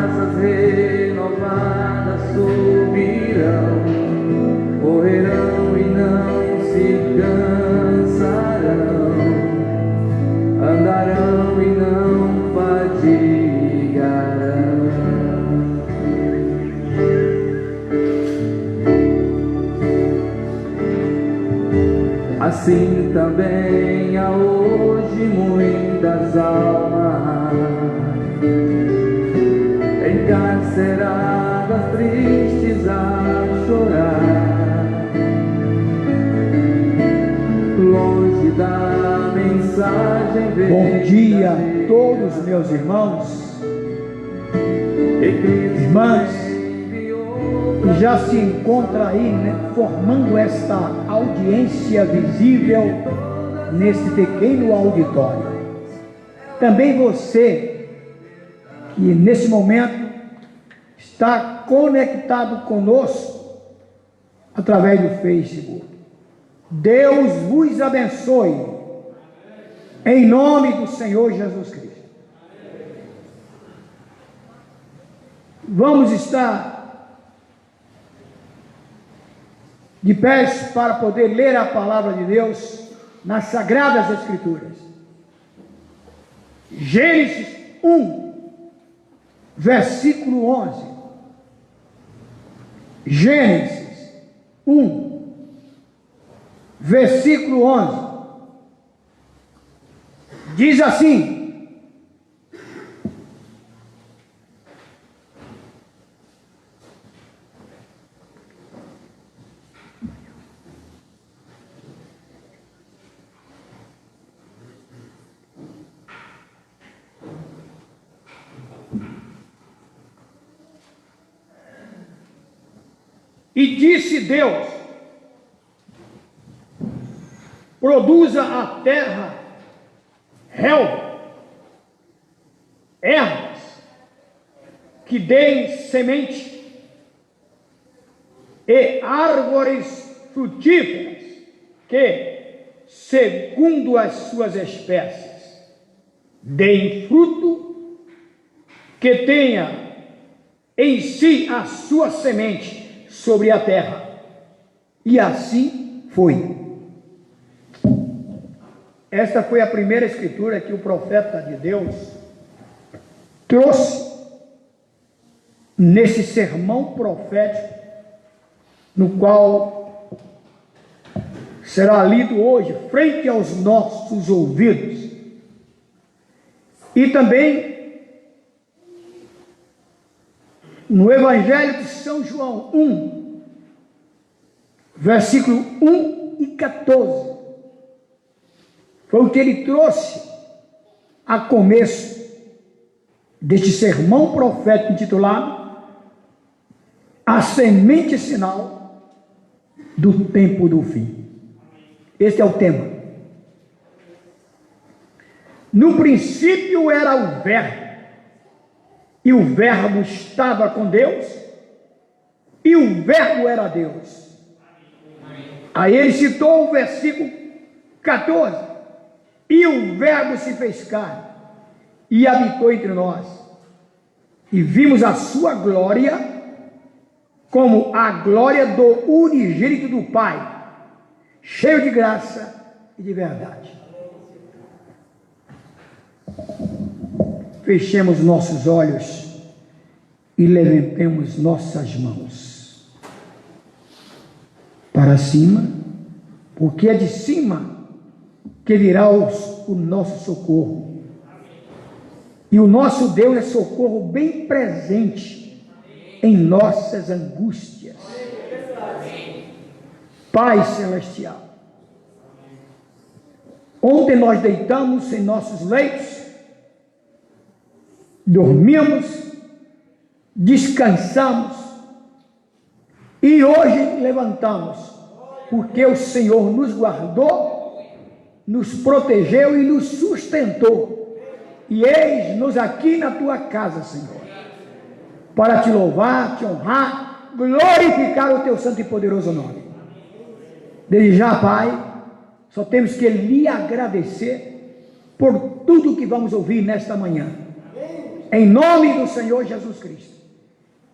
asas renovadas subirão, correrão e não se cansarão, andarão e não fadigarão. Assim também há hoje muitas almas encarceradas, tristes a chorar, longe da mensagem verdadeira. Bom dia a todos meus irmãos, irmãs, que já se encontra aí, né, formando esta audiência visível nesse pequeno auditório. Também você que nesse momento está conectado conosco através do Facebook. Deus vos abençoe em nome do Senhor Jesus Cristo. Vamos estar de pés para poder ler a palavra de Deus nas Sagradas Escrituras. Gênesis 1, versículo 11. Gênesis 1, versículo 11. Diz assim: e disse Deus: produza a terra relva, ervas que deem semente e árvores frutíferas que, segundo as suas espécies, deem fruto que tenha em si a sua semente sobre a terra. E assim foi. Esta foi a primeira escritura que o profeta de Deus trouxe nesse sermão profético, no qual será lido hoje frente aos nossos ouvidos. E também no Evangelho de São João 1, versículo 1 e 14, foi o que ele trouxe a começo deste sermão profético intitulado A Semente Sinal do Tempo do Fim. Este é o tema. No princípio era o Verbo, e o Verbo estava com Deus, e o Verbo era Deus. Aí ele citou o versículo 14: e o Verbo se fez carne e habitou entre nós, e vimos a sua glória como a glória do unigênito do Pai, cheio de graça e de verdade. Fechemos nossos olhos e levantemos nossas mãos para cima, porque é de cima que virá o nosso socorro. E o nosso Deus é socorro bem presente em nossas angústias. Pai Celestial, ontem nós deitamos em nossos leitos, dormimos, descansamos e hoje levantamos, porque o Senhor nos guardou, nos protegeu e nos sustentou. E eis-nos aqui na tua casa, Senhor, para te louvar, te honrar, glorificar o teu santo e poderoso nome. Desde já, Pai, só temos que lhe agradecer por tudo que vamos ouvir nesta manhã. Em nome do Senhor Jesus Cristo.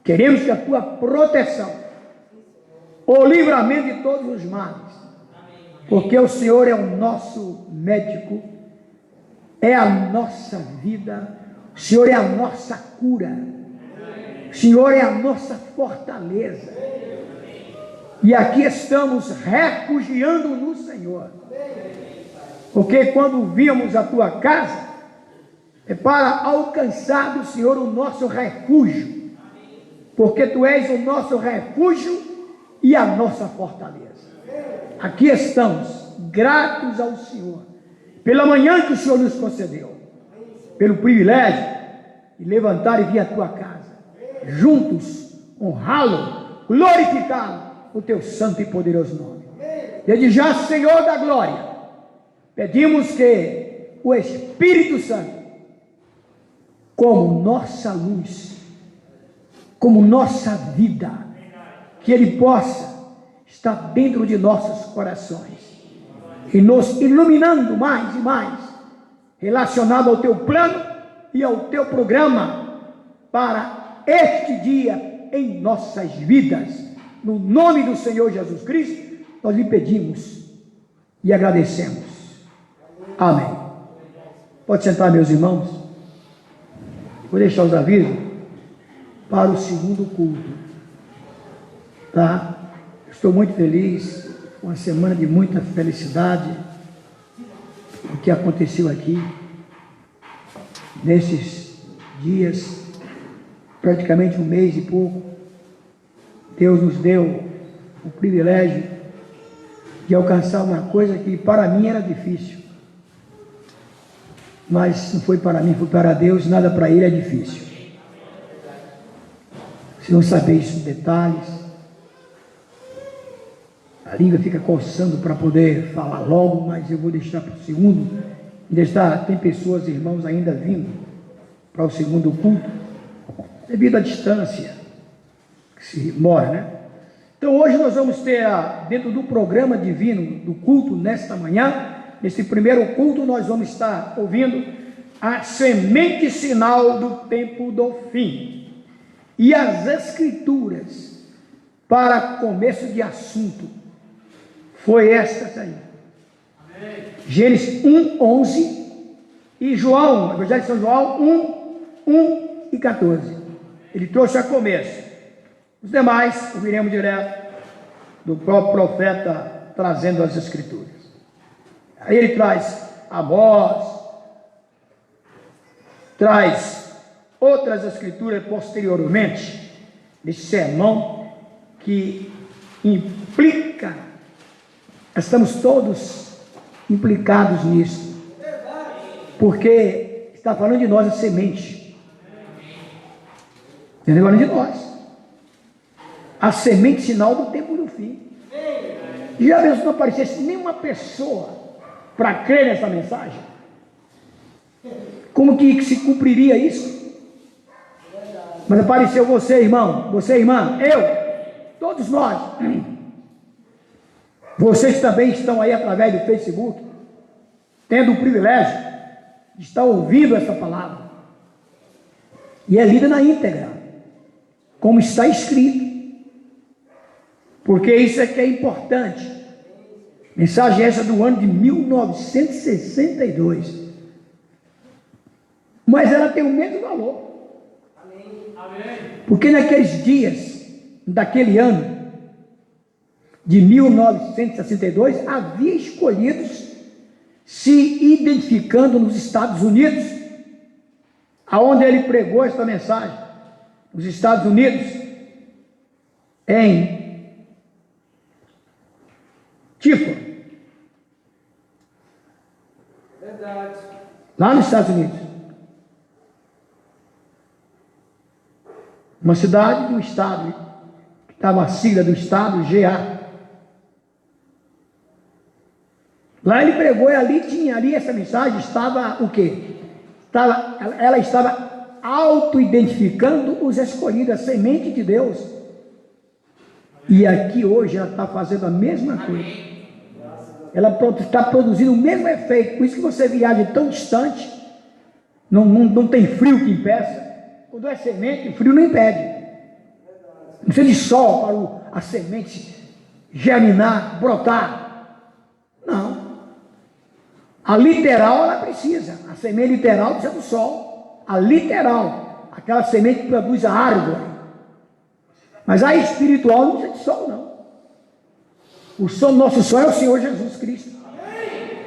Queremos que a tua proteção, o livramento de todos os males, porque o Senhor é o nosso médico, é a nossa vida, o Senhor é a nossa cura, o Senhor é a nossa fortaleza. E aqui estamos refugiando no Senhor, porque quando víamos a tua casa, é para alcançar do Senhor o nosso refúgio, porque tu és o nosso refúgio e a nossa fortaleza. Aqui estamos, gratos ao Senhor, pela manhã que o Senhor nos concedeu, pelo privilégio de levantar e vir à tua casa, juntos, honrá-lo, glorificá-lo, o teu santo e poderoso nome. Desde já, Senhor da glória, pedimos que o Espírito Santo, como nossa luz, como nossa vida, que ele possa estar dentro de nossos corações e nos iluminando mais e mais, relacionado ao teu plano e ao teu programa para este dia em nossas vidas. No nome do Senhor Jesus Cristo, nós lhe pedimos e agradecemos. Amém. Pode sentar, meus irmãos. Vou deixar os avisos para o segundo culto, tá? Estou muito feliz, uma semana de muita felicidade, o que aconteceu aqui, nesses dias, praticamente um mês e pouco. Deus nos deu o privilégio de alcançar uma coisa que para mim era difícil, mas não foi para mim, foi para Deus, nada para ele é difícil. Se não saber isso em detalhes, a língua fica coçando para poder falar logo, mas eu vou deixar para o segundo. Tem pessoas, irmãos, ainda vindo para o segundo culto, devido à distância que se mora, né? Então hoje nós vamos ter, dentro do programa divino do culto, nesta manhã, nesse primeiro culto, nós vamos estar ouvindo a semente sinal do tempo do fim. E as escrituras para começo de assunto foi estas aí. Amém. Gênesis 1:11 e João, Evangelho de São João 1:1 e 14. Ele trouxe a começo. Os demais ouviremos direto do próprio profeta trazendo as escrituras. Aí ele traz Amós, traz outras escrituras posteriormente, nesse sermão que implica, estamos todos implicados nisso, porque está falando de nós a semente, está falando de nós, a semente sinal do tempo do fim. Já mesmo não aparecesse nenhuma pessoa para crer nessa mensagem, como que se cumpriria isso? Mas apareceu você, irmão, você, irmã, eu, todos nós. Vocês também estão aí através do Facebook, tendo o privilégio de estar ouvindo essa palavra, e é lida na íntegra, como está escrito, porque isso é que é importante. Mensagem essa do ano de 1962, mas ela tem o mesmo valor. Porque naqueles dias, daquele ano de 1962, havia escolhidos se identificando nos Estados Unidos, aonde ele pregou esta mensagem, nos Estados Unidos, em Tiffany, lá nos Estados Unidos, uma cidade do estado, que estava a sigla do estado, GA. Lá ele pregou e ali tinha, ali essa mensagem estava o quê? Ela estava auto-identificando os escolhidos, a semente de Deus. E aqui hoje ela está fazendo a mesma coisa. Ela está produzindo o mesmo efeito. Por isso que você viaja tão distante, não tem frio que impeça. quando é semente, o frio não impede. Não precisa de sol para a semente germinar, brotar. Não. A literal ela precisa. A semente literal precisa do sol. A literal, aquela semente que produz a árvore. Mas a espiritual não precisa de sol, não. O sol, nosso sol é o Senhor Jesus Cristo.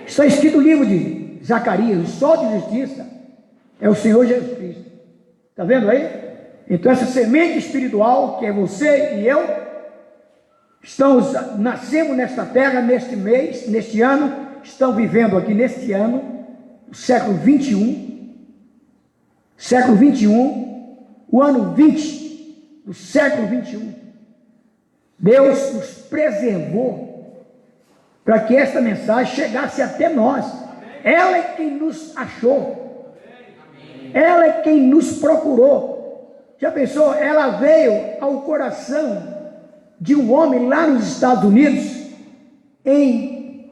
Está escrito no livro de Zacarias: o sol de justiça é o Senhor Jesus Cristo. Está vendo aí? Então essa semente espiritual, que é você e eu, nascemos nesta terra, neste mês, neste ano, estão vivendo aqui neste ano, o século 21, o ano 20 do século 21. Deus nos preservou para que esta mensagem chegasse até nós. Ela é quem nos achou, ela é quem nos procurou. Já pensou? Ela veio ao coração de um homem lá nos Estados Unidos, em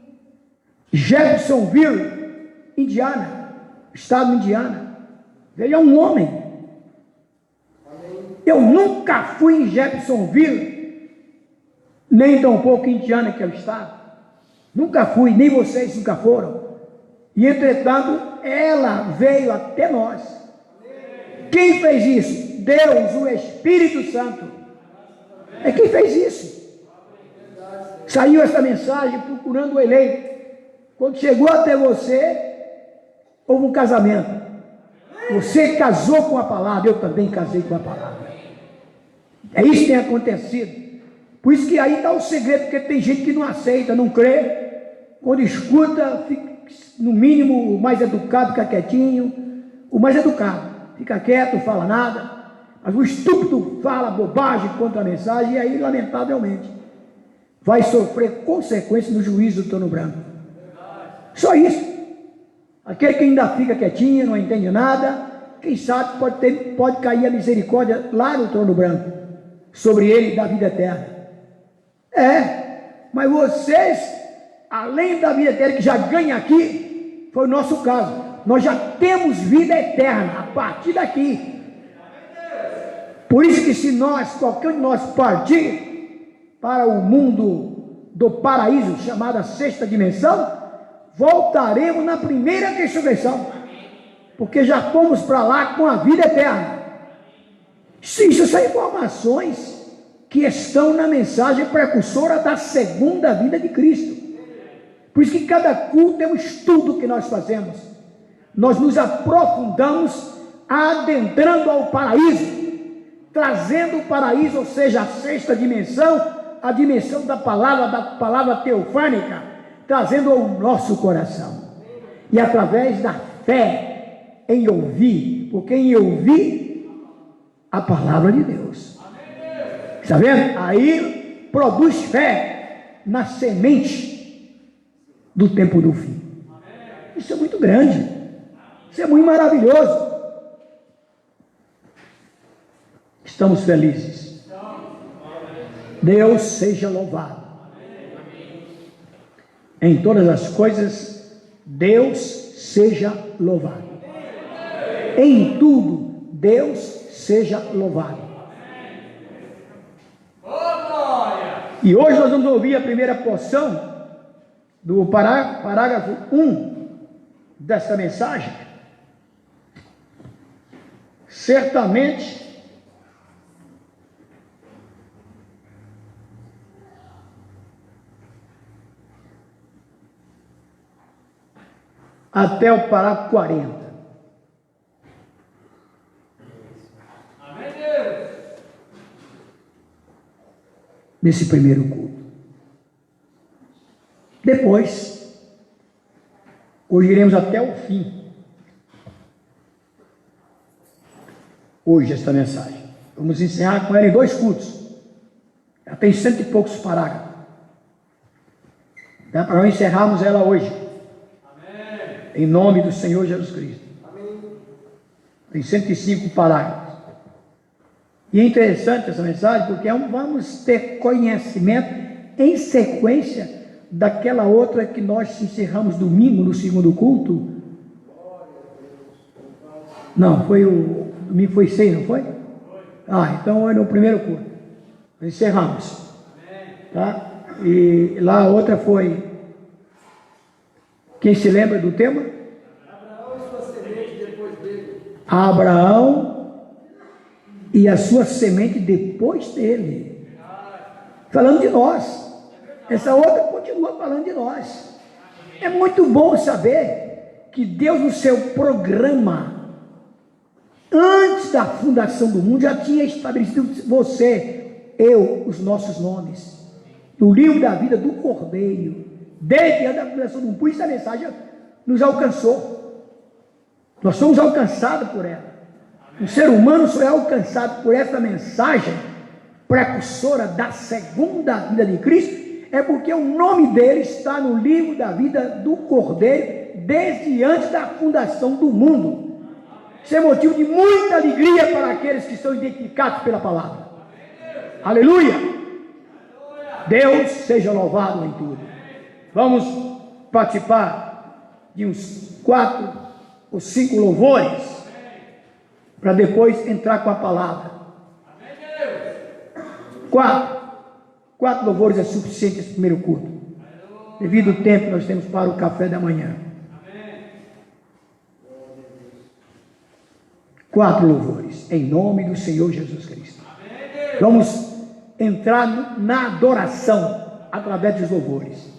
Jeffersonville, Indiana, estado de Indiana. Ele é um homem. Eu nunca fui em Jeffersonville, nem tampouco em Indiana, que é o estado. Nunca fui, nem vocês nunca foram. E entretanto, ela veio até nós. Quem fez isso? Deus, o Espírito Santo. É quem fez isso. Saiu essa mensagem procurando o eleito. Quando chegou até você, houve um casamento. Você casou com a palavra, eu também casei com a palavra. É isso que tem acontecido. Por isso que aí está o segredo, porque tem gente que não aceita, não crê. Quando escuta, fica, no mínimo, o mais educado fica quietinho. O mais educado fica quieto, não fala nada. Mas o estúpido fala bobagem contra a mensagem, e aí, lamentavelmente, vai sofrer consequências no juízo do trono branco. Só isso. Aquele que ainda fica quietinho, não entende nada, quem sabe pode cair a misericórdia lá no trono branco, sobre ele da vida eterna. Mas vocês, além da vida eterna que já ganha aqui, foi o nosso caso. Nós já temos vida eterna a partir daqui. Por isso que se qualquer um de nós partir para o mundo do paraíso, chamada sexta dimensão, voltaremos na primeira ressurreição, porque já fomos para lá com a vida eterna. Isso são informações que estão na mensagem precursora da segunda vinda de Cristo. Por isso que cada culto é um estudo que nós fazemos. Nós nos aprofundamos, adentrando ao paraíso, trazendo o paraíso, ou seja, a sexta dimensão, a dimensão da palavra teofânica, trazendo ao nosso coração. E através da fé em ouvir, porque em ouvir a palavra de Deus. Está vendo? Aí produz fé na semente do tempo do fim. Isso é muito grande. Isso é muito maravilhoso. Estamos felizes. Deus seja louvado. Em todas as coisas, Deus seja louvado. Em tudo, Deus seja louvado. E hoje nós vamos ouvir a primeira porção do parágrafo 1 desta mensagem. Certamente até o parágrafo 40. Amém, Deus. Nesse primeiro culto. Depois, hoje iremos até o fim. Hoje esta mensagem. Vamos encerrar com ela em 2 cultos. Já tem 100 e poucos parágrafos. Dá para nós encerrarmos ela hoje. Em nome do Senhor Jesus Cristo. Amém. Tem 105 parágrafos. E é interessante essa mensagem, porque vamos ter conhecimento em sequência daquela outra que nós encerramos domingo no segundo culto. Não, foi Domingo foi 6, não foi? Então é no primeiro culto. Encerramos. Tá? E lá a outra foi. Quem se lembra do tema? Abraão e sua semente depois dele. Abraão e a sua semente depois dele. Falando de nós. Essa outra continua falando de nós. É muito bom saber que Deus, no seu programa, antes da fundação do mundo, já tinha estabelecido você, eu, os nossos nomes, no livro da vida do Cordeiro, desde antes da fundação do mundo. Por isso a mensagem nos alcançou. Nós somos alcançados por ela. O ser humano só é alcançado por essa mensagem precursora da segunda vida de Cristo, é porque o nome dele está no livro da vida do Cordeiro, desde antes da fundação do mundo. Isso é motivo de muita alegria para aqueles que são identificados pela palavra. Aleluia! Deus seja louvado em tudo. Vamos participar de uns 4 ou 5 louvores, para depois entrar com a palavra. 4 louvores é suficiente esse primeiro culto, devido ao tempo que nós temos para o café da manhã. 4 louvores, em nome do Senhor Jesus Cristo. Vamos entrar na adoração através dos louvores.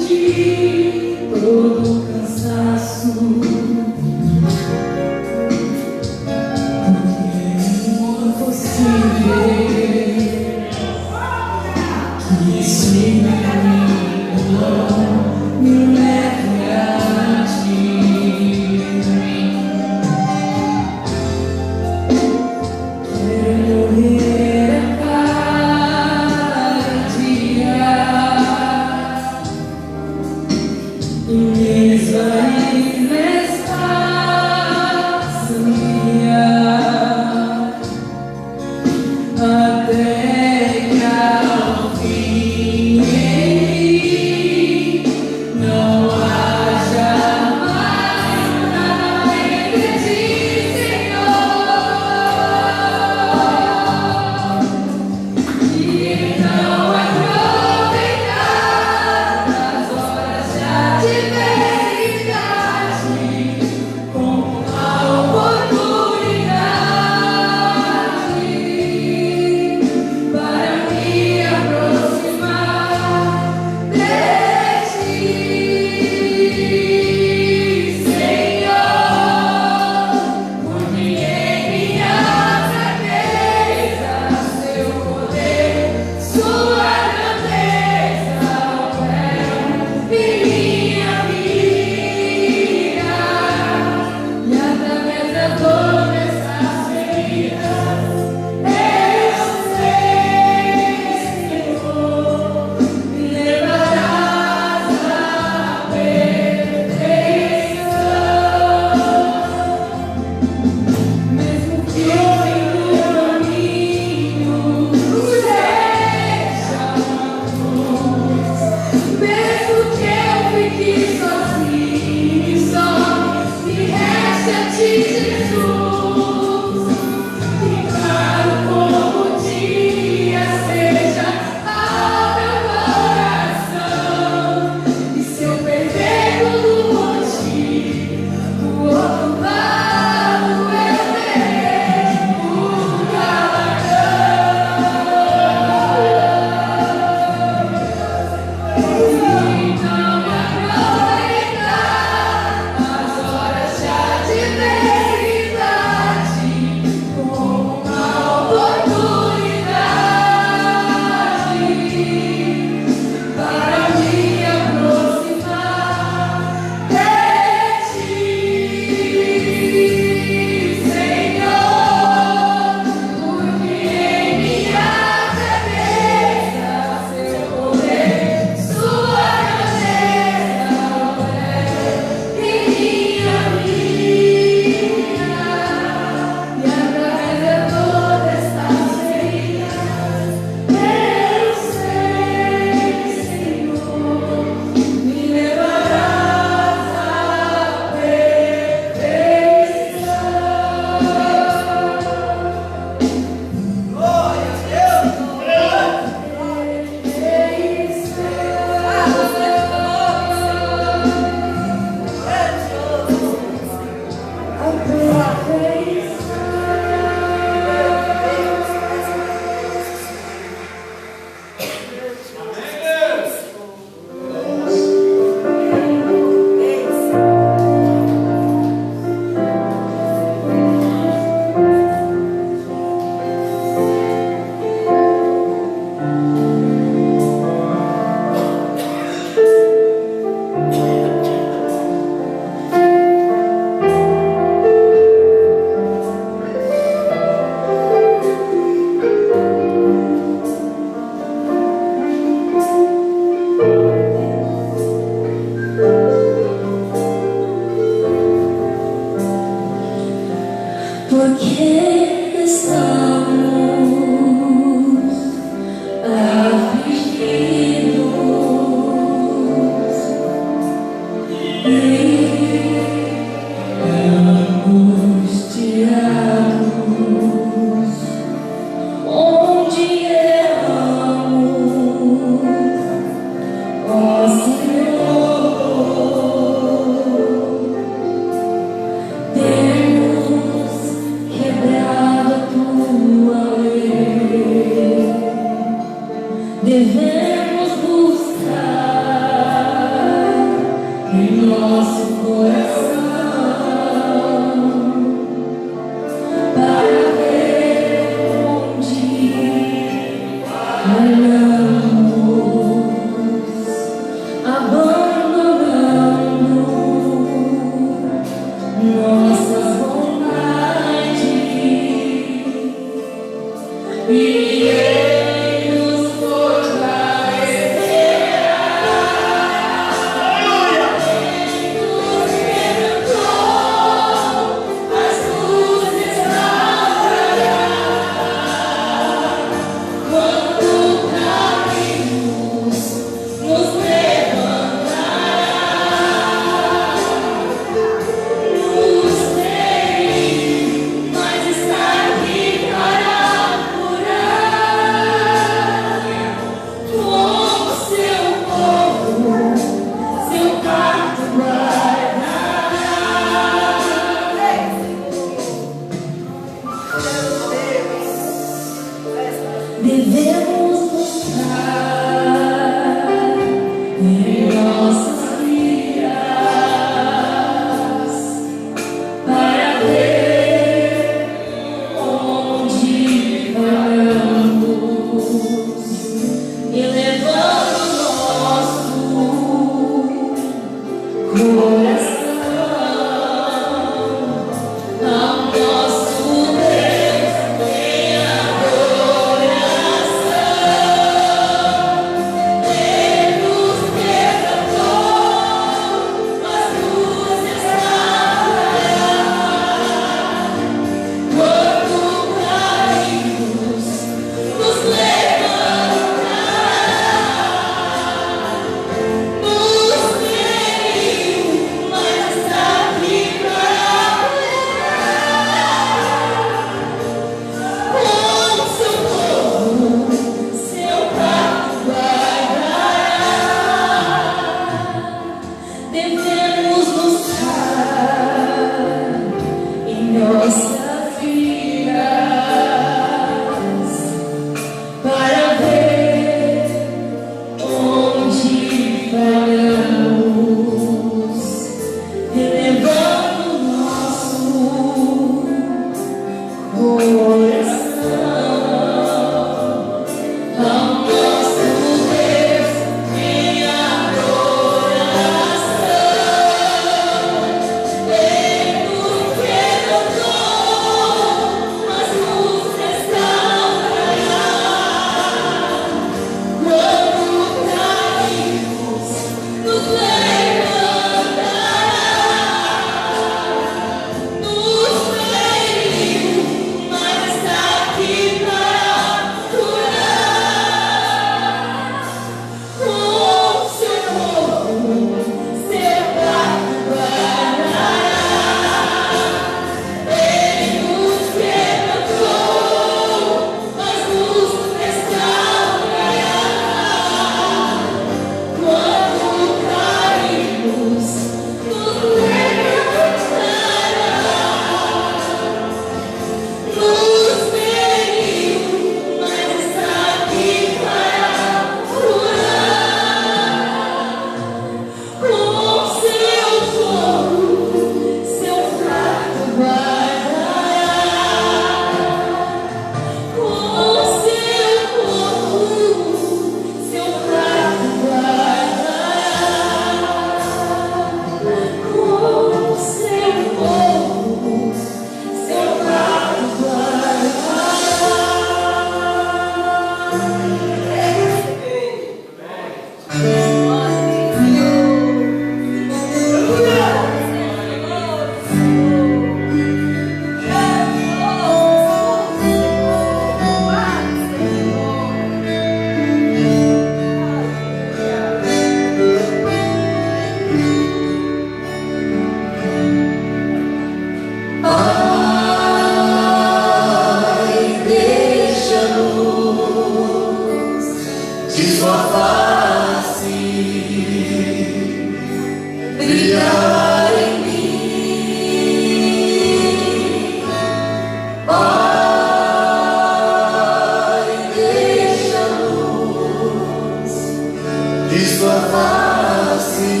sua face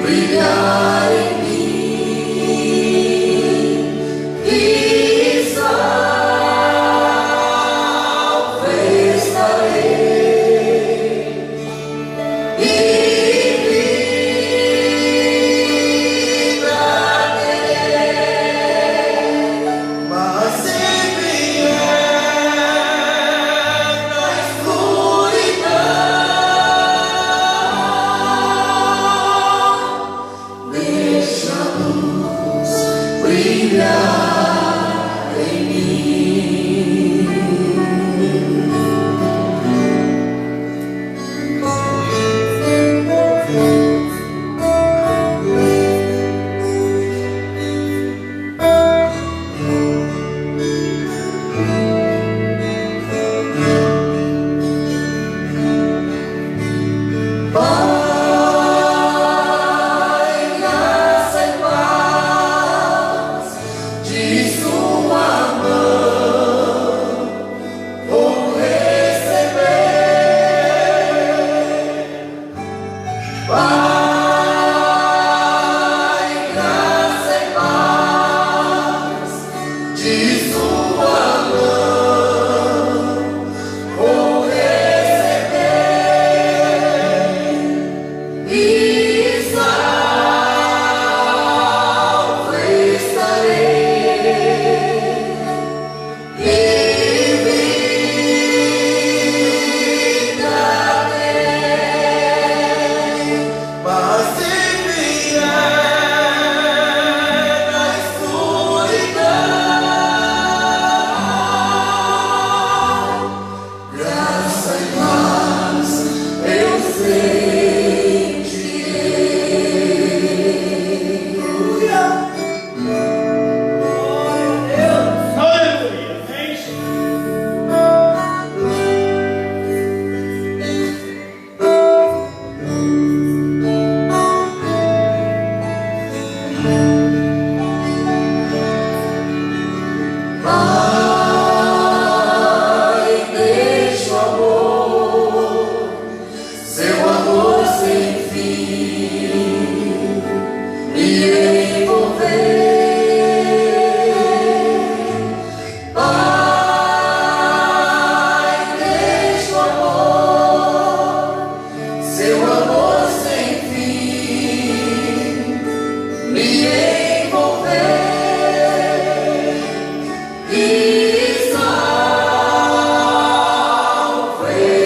brilhar em mim, e salvo estarei, e vida terei, mas se vier na escuridão, deixa a luz brilhar em mim. Pai, graça e paz de sua mão vou receber. Pai, graça e paz de sua mão vou receber, e salvo estarei, e vida terei, mas se vier na escuridão, graça e paz eu sentirei. Aleluia. Pai, deixa o amor, seu amor sem fim, me envolver. Pai, deixa o amor, seu amor sem fim, me envolver, e salvo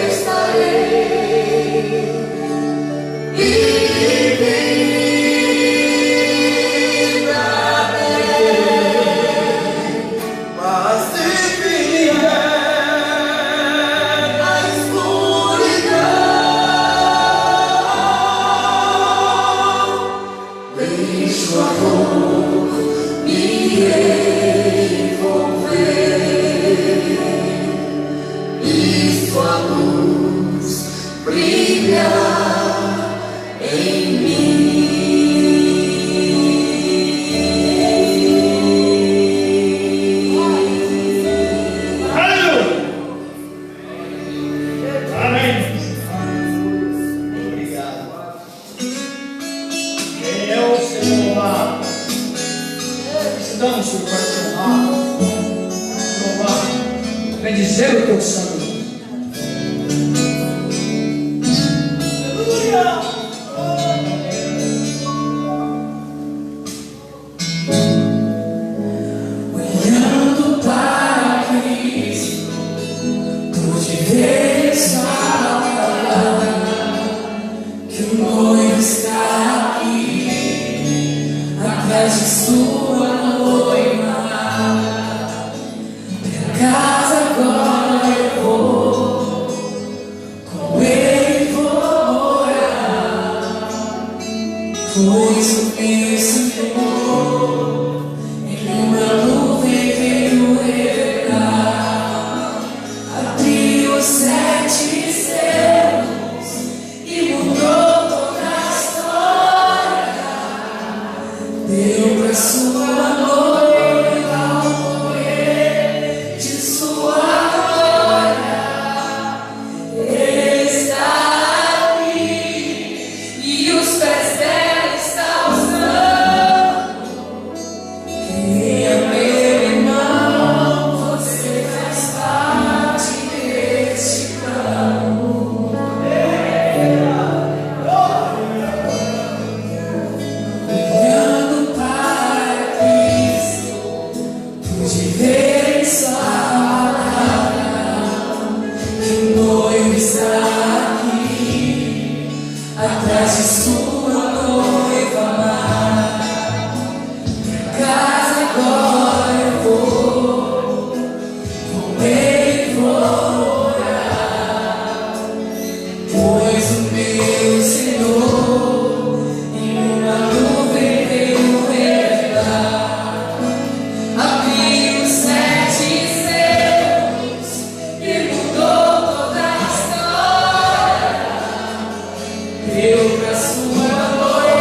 estarei, e vida terei, mas se vier na escuridão, deixa o amor me envolver, e sua luz brilhar em mim. Aleluia. Amém. Obrigado. Quem é o Senhor lá? Estamos no coração lá. Louvar. Bendizer o teu santo nome. Olhando para Cristo, pude ver essa palavra, que o noivo está aqui, atrás de sua noiva. Pra casa agora eu vou. de sua noiva amada. Casa agora eu vou, com ele vou orar, pois o meu Senhor em uma nuvem veio revelar. Abriu os 7 selos e mudou toda a história. Deu pra sua noiva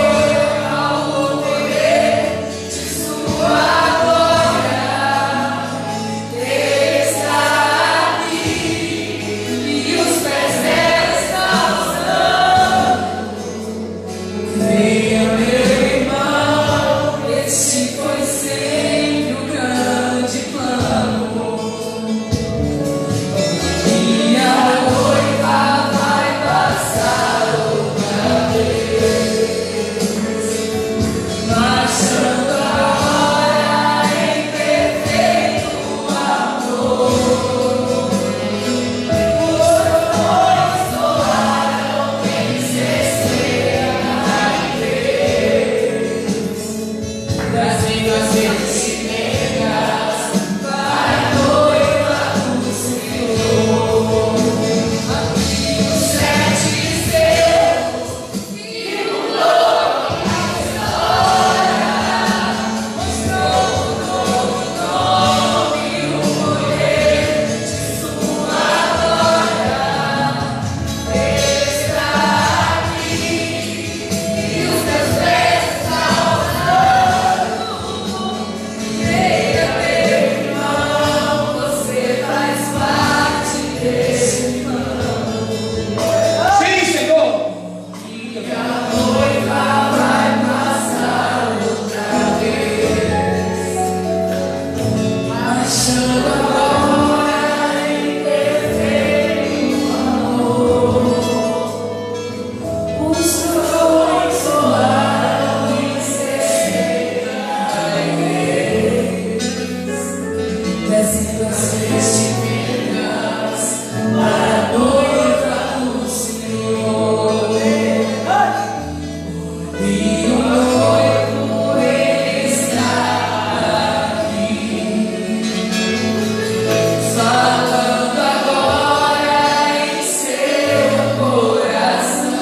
o poder de sua glória. Ele está aqui e os pés dela estão usando. Venha, meu irmão, este foi sempre o grande plano. Minha noiva vai passar outra vez, marchando agora em perfeito amor. Os trovões soaram em cesteia na igreja, trazendo as vestimentas para a noiva do Senhor. Abriu os 7 selos e mudou a história. Mostrou um novo nome e o poder de sua glória. Ele está aqui e os teus pés estão usando. Venha, meu irmão, você faz parte desse plano. Sim, Senhor. A noiva vai passar outra vez, marchando agora em perfeito amor. Os trovões soaram em cesteia na igreja, trazendo as vestimentas para a noiva do Senhor. E o noivo ele está aqui, falando agora em seu coração.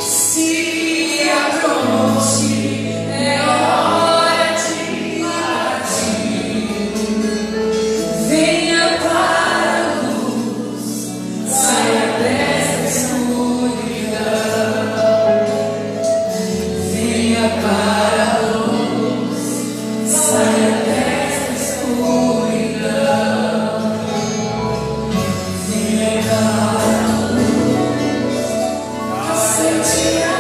Se apronte, é hora de partir. Venha para a luz, saia desta escuridão. Venha para a luz, saia desta escuridão. Venha para a luz, aceite a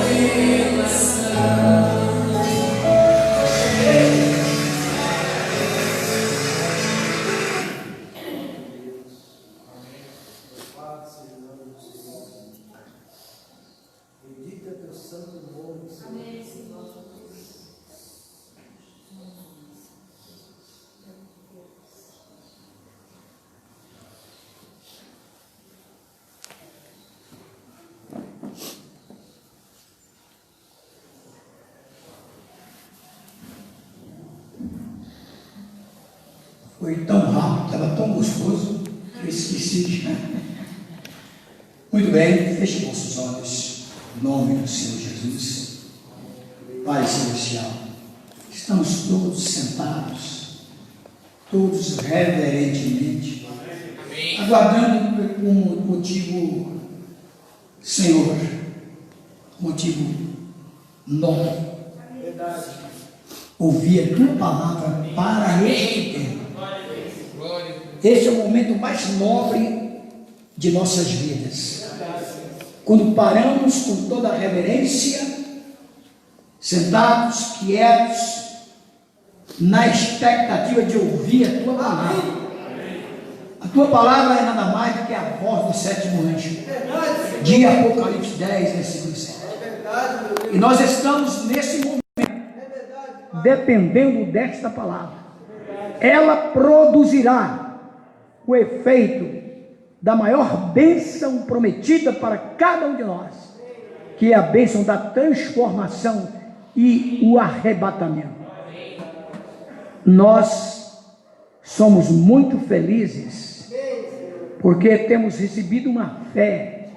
revelação. Louvado seja o nome do Senhor. Bendito é teu santo nome, Senhor. Foi tão rápido, estava tão gostoso, que eu esqueci. Muito bem, feche vossos olhos, em nome do Senhor Jesus. Pai Celestial, estamos todos sentados, todos reverentemente, aguardando um motivo, Senhor, motivo nobre, ouvir a tua palavra para este tempo. Este é o momento mais nobre de nossas vidas. Quando paramos com toda a reverência, sentados, quietos, na expectativa de ouvir a tua palavra. A tua palavra é nada mais do que a voz do sétimo anjo. De Apocalipse 10, versículo 7. E nós estamos nesse momento dependendo desta palavra. Ela produzirá o efeito da maior bênção prometida para cada um de nós, que é a bênção da transformação e o arrebatamento. Nós somos muito felizes porque temos recebido uma fé.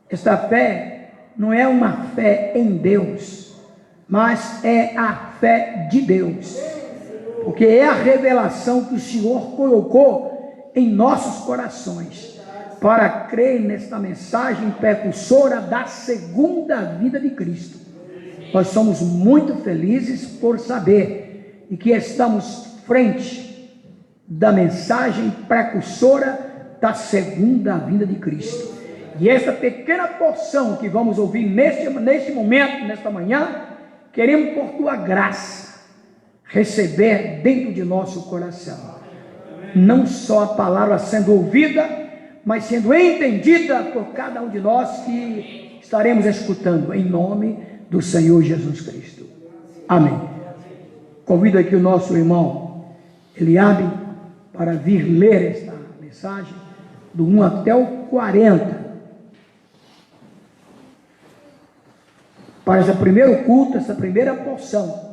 Esta fé não é uma fé em Deus, mas é a fé de Deus, porque é a revelação que o Senhor colocou em nossos corações para crer nesta mensagem precursora da segunda vinda de Cristo. Nós somos muito felizes por saber e que estamos frente da mensagem precursora da segunda vinda de Cristo. E essa pequena porção que vamos ouvir neste momento, nesta manhã, queremos por tua graça receber dentro de nosso coração. Não só a palavra sendo ouvida, mas sendo entendida por cada um de nós que estaremos escutando, em nome do Senhor Jesus Cristo. Amém. Convido aqui o nosso irmão Eliabe para vir ler esta mensagem do 1 até o 40. Para esse primeiro culto, essa primeira porção.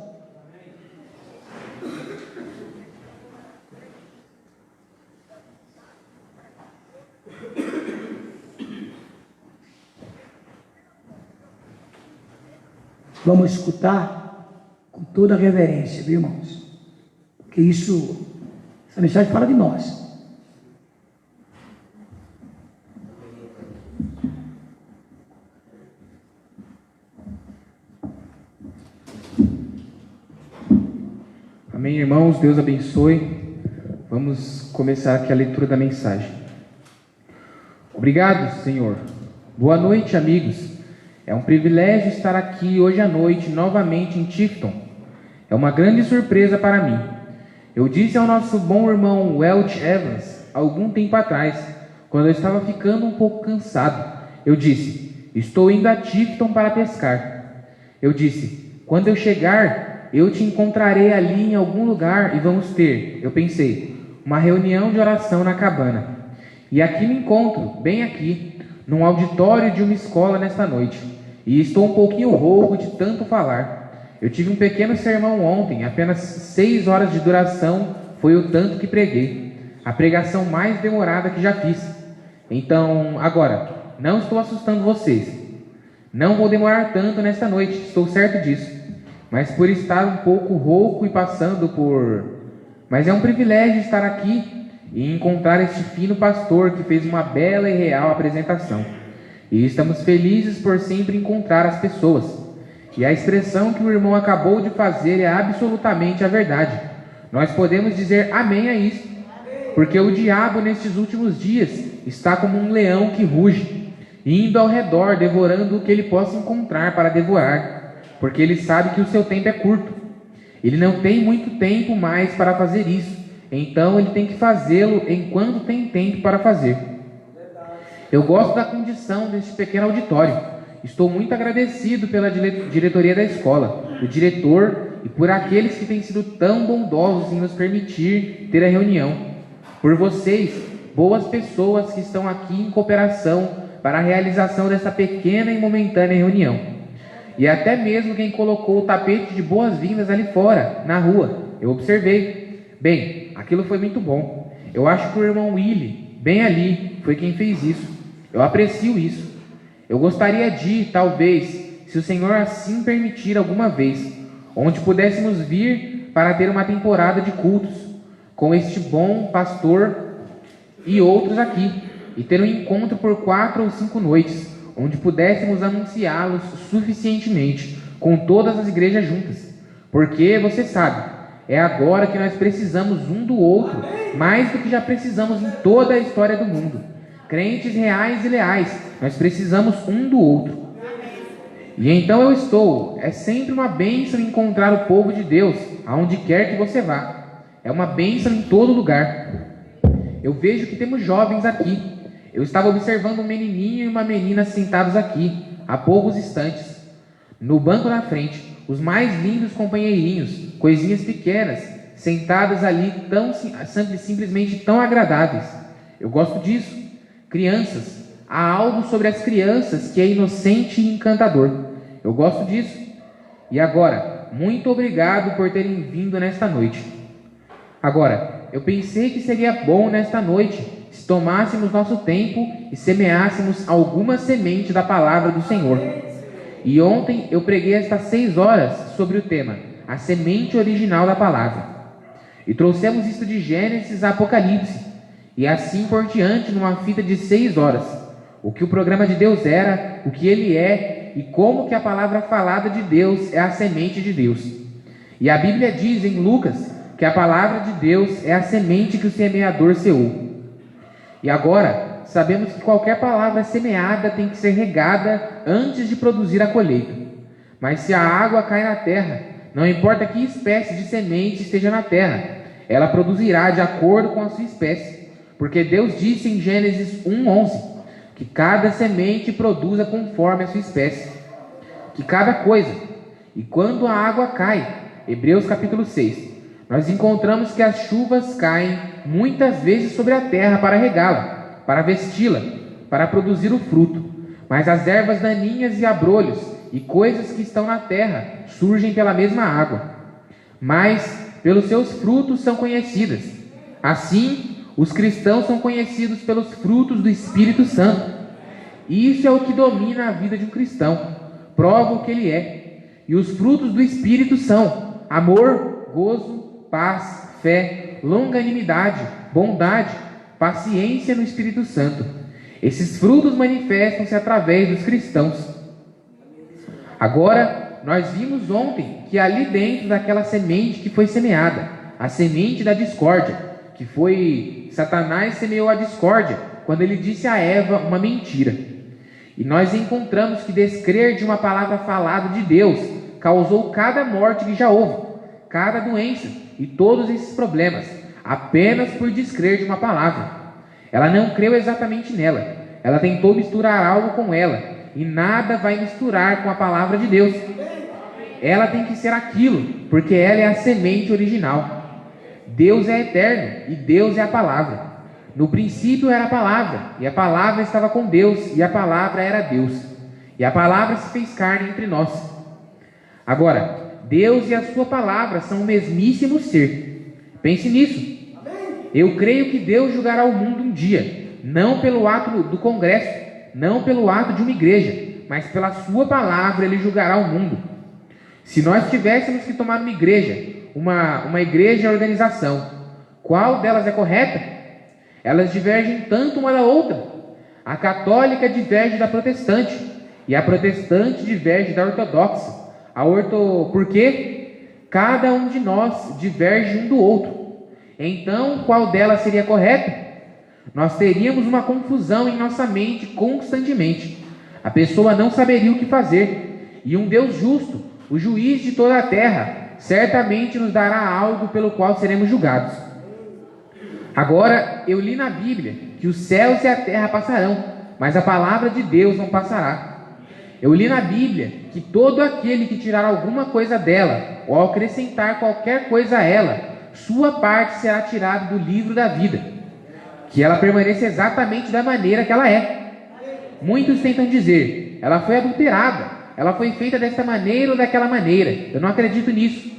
Vamos escutar com toda reverência, viu, irmãos? Porque essa mensagem fala de nós. Amém, irmãos, Deus abençoe. Vamos começar aqui a leitura da mensagem. Obrigado, Senhor. Boa noite, amigos. É um privilégio estar aqui hoje à noite novamente em Tifton. É uma grande surpresa para mim. Eu disse ao nosso bom irmão Welch Evans, algum tempo atrás, quando eu estava ficando um pouco cansado, eu disse: estou indo a Tifton para pescar. Eu disse: quando eu chegar, eu te encontrarei ali em algum lugar e vamos ter, eu pensei, uma reunião de oração na cabana. E aqui me encontro, bem aqui, num auditório de uma escola nesta noite. E estou um pouquinho rouco de tanto falar. Eu tive um pequeno sermão ontem, apenas 6 horas de duração foi o tanto que preguei. A pregação mais demorada que já fiz. Então, agora, não estou assustando vocês. Não vou demorar tanto nesta noite, estou certo disso. Mas por estar um pouco rouco e passando por... Mas é um privilégio estar aqui e encontrar este fino pastor que fez uma bela e real apresentação. E estamos felizes por sempre encontrar as pessoas. E a expressão que o irmão acabou de fazer é absolutamente a verdade. Nós podemos dizer amém a isso. Porque o diabo nestes últimos dias está como um leão que ruge, indo ao redor, devorando o que ele possa encontrar para devorar. Porque ele sabe que o seu tempo é curto. Ele não tem muito tempo mais para fazer isso. Então ele tem que fazê-lo enquanto tem tempo para fazer. Eu gosto da condição deste pequeno auditório. Estou muito agradecido pela diretoria da escola, o diretor e por aqueles que têm sido tão bondosos em nos permitir ter a reunião. Por vocês, boas pessoas que estão aqui em cooperação para a realização dessa pequena e momentânea reunião. E até mesmo quem colocou o tapete de boas-vindas ali fora, na rua. Eu observei. Bem, aquilo foi muito bom. Eu acho que o irmão Willy, bem ali, foi quem fez isso. Eu aprecio isso. Eu gostaria de, talvez, se o Senhor assim permitir alguma vez, onde pudéssemos vir para ter uma temporada de cultos, com este bom pastor e outros aqui, e ter um encontro por 4 ou 5 noites, onde pudéssemos anunciá-los suficientemente, com todas as igrejas juntas. Porque, você sabe, é agora que nós precisamos um do outro, mais do que já precisamos em toda a história do mundo. Crentes reais e leais, nós precisamos um do outro. E então é sempre uma bênção encontrar o povo de Deus, aonde quer que você vá. É uma bênção em todo lugar. Eu vejo que temos jovens aqui. Eu estava observando um menininho e uma menina sentados aqui, há poucos instantes. No banco da frente, os mais lindos companheirinhos, coisinhas pequenas, sentadas ali simplesmente tão agradáveis. Eu gosto disso. Crianças. Há algo sobre as crianças que é inocente e encantador. Eu gosto disso. E agora, muito obrigado por terem vindo nesta noite. Agora, eu pensei que seria bom nesta noite se tomássemos nosso tempo e semeássemos alguma semente da palavra do Senhor. E ontem eu preguei estas 6 horas sobre o tema, a semente original da palavra. E trouxemos isso de Gênesis a Apocalipse, e assim por diante numa fita de 6 horas. O que o programa de Deus era, o que ele é, e como que a palavra falada de Deus é a semente de Deus. E a Bíblia diz em Lucas que a palavra de Deus é a semente que o semeador semeou. E agora, sabemos que qualquer palavra semeada tem que ser regada antes de produzir a colheita. Mas se a água cai na terra, não importa que espécie de semente esteja na terra, ela produzirá de acordo com a sua espécie. Porque Deus disse em Gênesis 1:11 que cada semente produza conforme a sua espécie, que cada coisa. E quando a água cai, Hebreus capítulo 6, nós encontramos que as chuvas caem muitas vezes sobre a terra para regá-la, para vesti-la, para produzir o fruto. Mas as ervas daninhas e abrolhos e coisas que estão na terra surgem pela mesma água. Mas pelos seus frutos são conhecidas. Assim, os cristãos são conhecidos pelos frutos do Espírito Santo. E isso é o que domina a vida de um cristão, prova o que ele é. E os frutos do Espírito são amor, gozo, paz, fé, longanimidade, bondade, paciência no Espírito Santo. Esses frutos manifestam-se através dos cristãos. Agora, nós vimos ontem que ali dentro daquela semente que foi semeada, a semente da discórdia, que foi Satanás semeou a discórdia quando ele disse a Eva uma mentira. E nós encontramos que descrer de uma palavra falada de Deus causou cada morte que já houve, cada doença e todos esses problemas, apenas por descrer de uma palavra. Ela não creu exatamente nela, ela tentou misturar algo com ela, e nada vai misturar com a palavra de Deus. Ela tem que ser aquilo, porque ela é a semente original. Deus é eterno e Deus é a palavra. No princípio era a palavra, e a palavra estava com Deus, e a palavra era Deus. E a palavra se fez carne entre nós. Agora, Deus e a sua palavra são o mesmíssimo ser. Pense nisso. Eu creio que Deus julgará o mundo um dia, não pelo ato do Congresso, não pelo ato de uma igreja, mas pela sua palavra ele julgará o mundo. Se nós tivéssemos que tomar uma igreja, uma igreja e organização, qual delas é correta? Elas divergem tanto uma da outra. A católica diverge da protestante, e a protestante diverge da ortodoxa. Por quê? Cada um de nós diverge um do outro. Então, qual delas seria correta? Nós teríamos uma confusão em nossa mente constantemente. A pessoa não saberia o que fazer. E um Deus justo, o juiz de toda a terra, certamente nos dará algo pelo qual seremos julgados. Agora, eu li na Bíblia que os céus e a terra passarão, mas a palavra de Deus não passará. Eu li na Bíblia que todo aquele que tirar alguma coisa dela, ou acrescentar qualquer coisa a ela, sua parte será tirada do livro da vida, que ela permaneça exatamente da maneira que ela é. Muitos tentam dizer, ela foi adulterada, ela foi feita desta maneira ou daquela maneira. Eu não acredito nisso.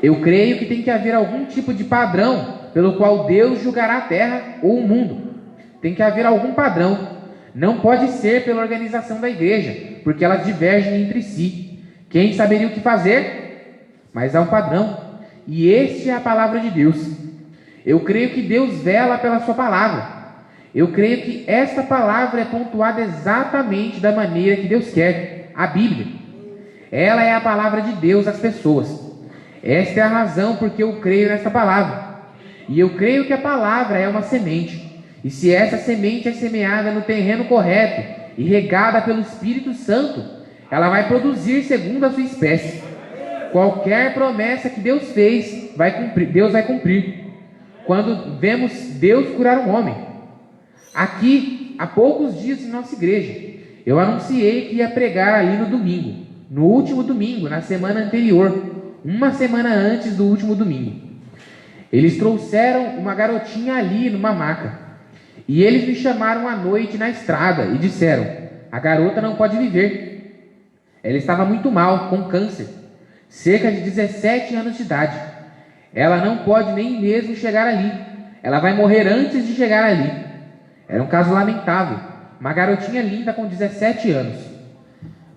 Eu creio que tem que haver algum tipo de padrão pelo qual Deus julgará a terra ou o mundo. Tem que haver algum padrão. Não pode ser pela organização da igreja, porque elas divergem entre si. Quem saberia o que fazer? Mas há um padrão, e este é a palavra de Deus. Eu creio que Deus vela pela sua palavra. Eu creio que esta palavra é pontuada exatamente da maneira que Deus quer, a Bíblia. Ela é a palavra de Deus às pessoas. Esta é a razão porque eu creio nesta palavra. E eu creio que a palavra é uma semente. E se essa semente é semeada no terreno correto e regada pelo Espírito Santo, ela vai produzir segundo a sua espécie. Qualquer promessa que Deus fez, Deus vai cumprir. Quando vemos Deus curar um homem. Aqui, há poucos dias em nossa igreja, eu anunciei que ia pregar ali no domingo. No último domingo, na semana anterior. Uma semana antes do último domingo. Eles trouxeram uma garotinha ali numa maca. E eles me chamaram à noite na estrada e disseram: a garota não pode viver. Ela estava muito mal, com câncer, cerca de 17 anos de idade. Ela não pode nem mesmo chegar ali. Ela vai morrer antes de chegar ali. Era um caso lamentável. Uma garotinha linda com 17 anos.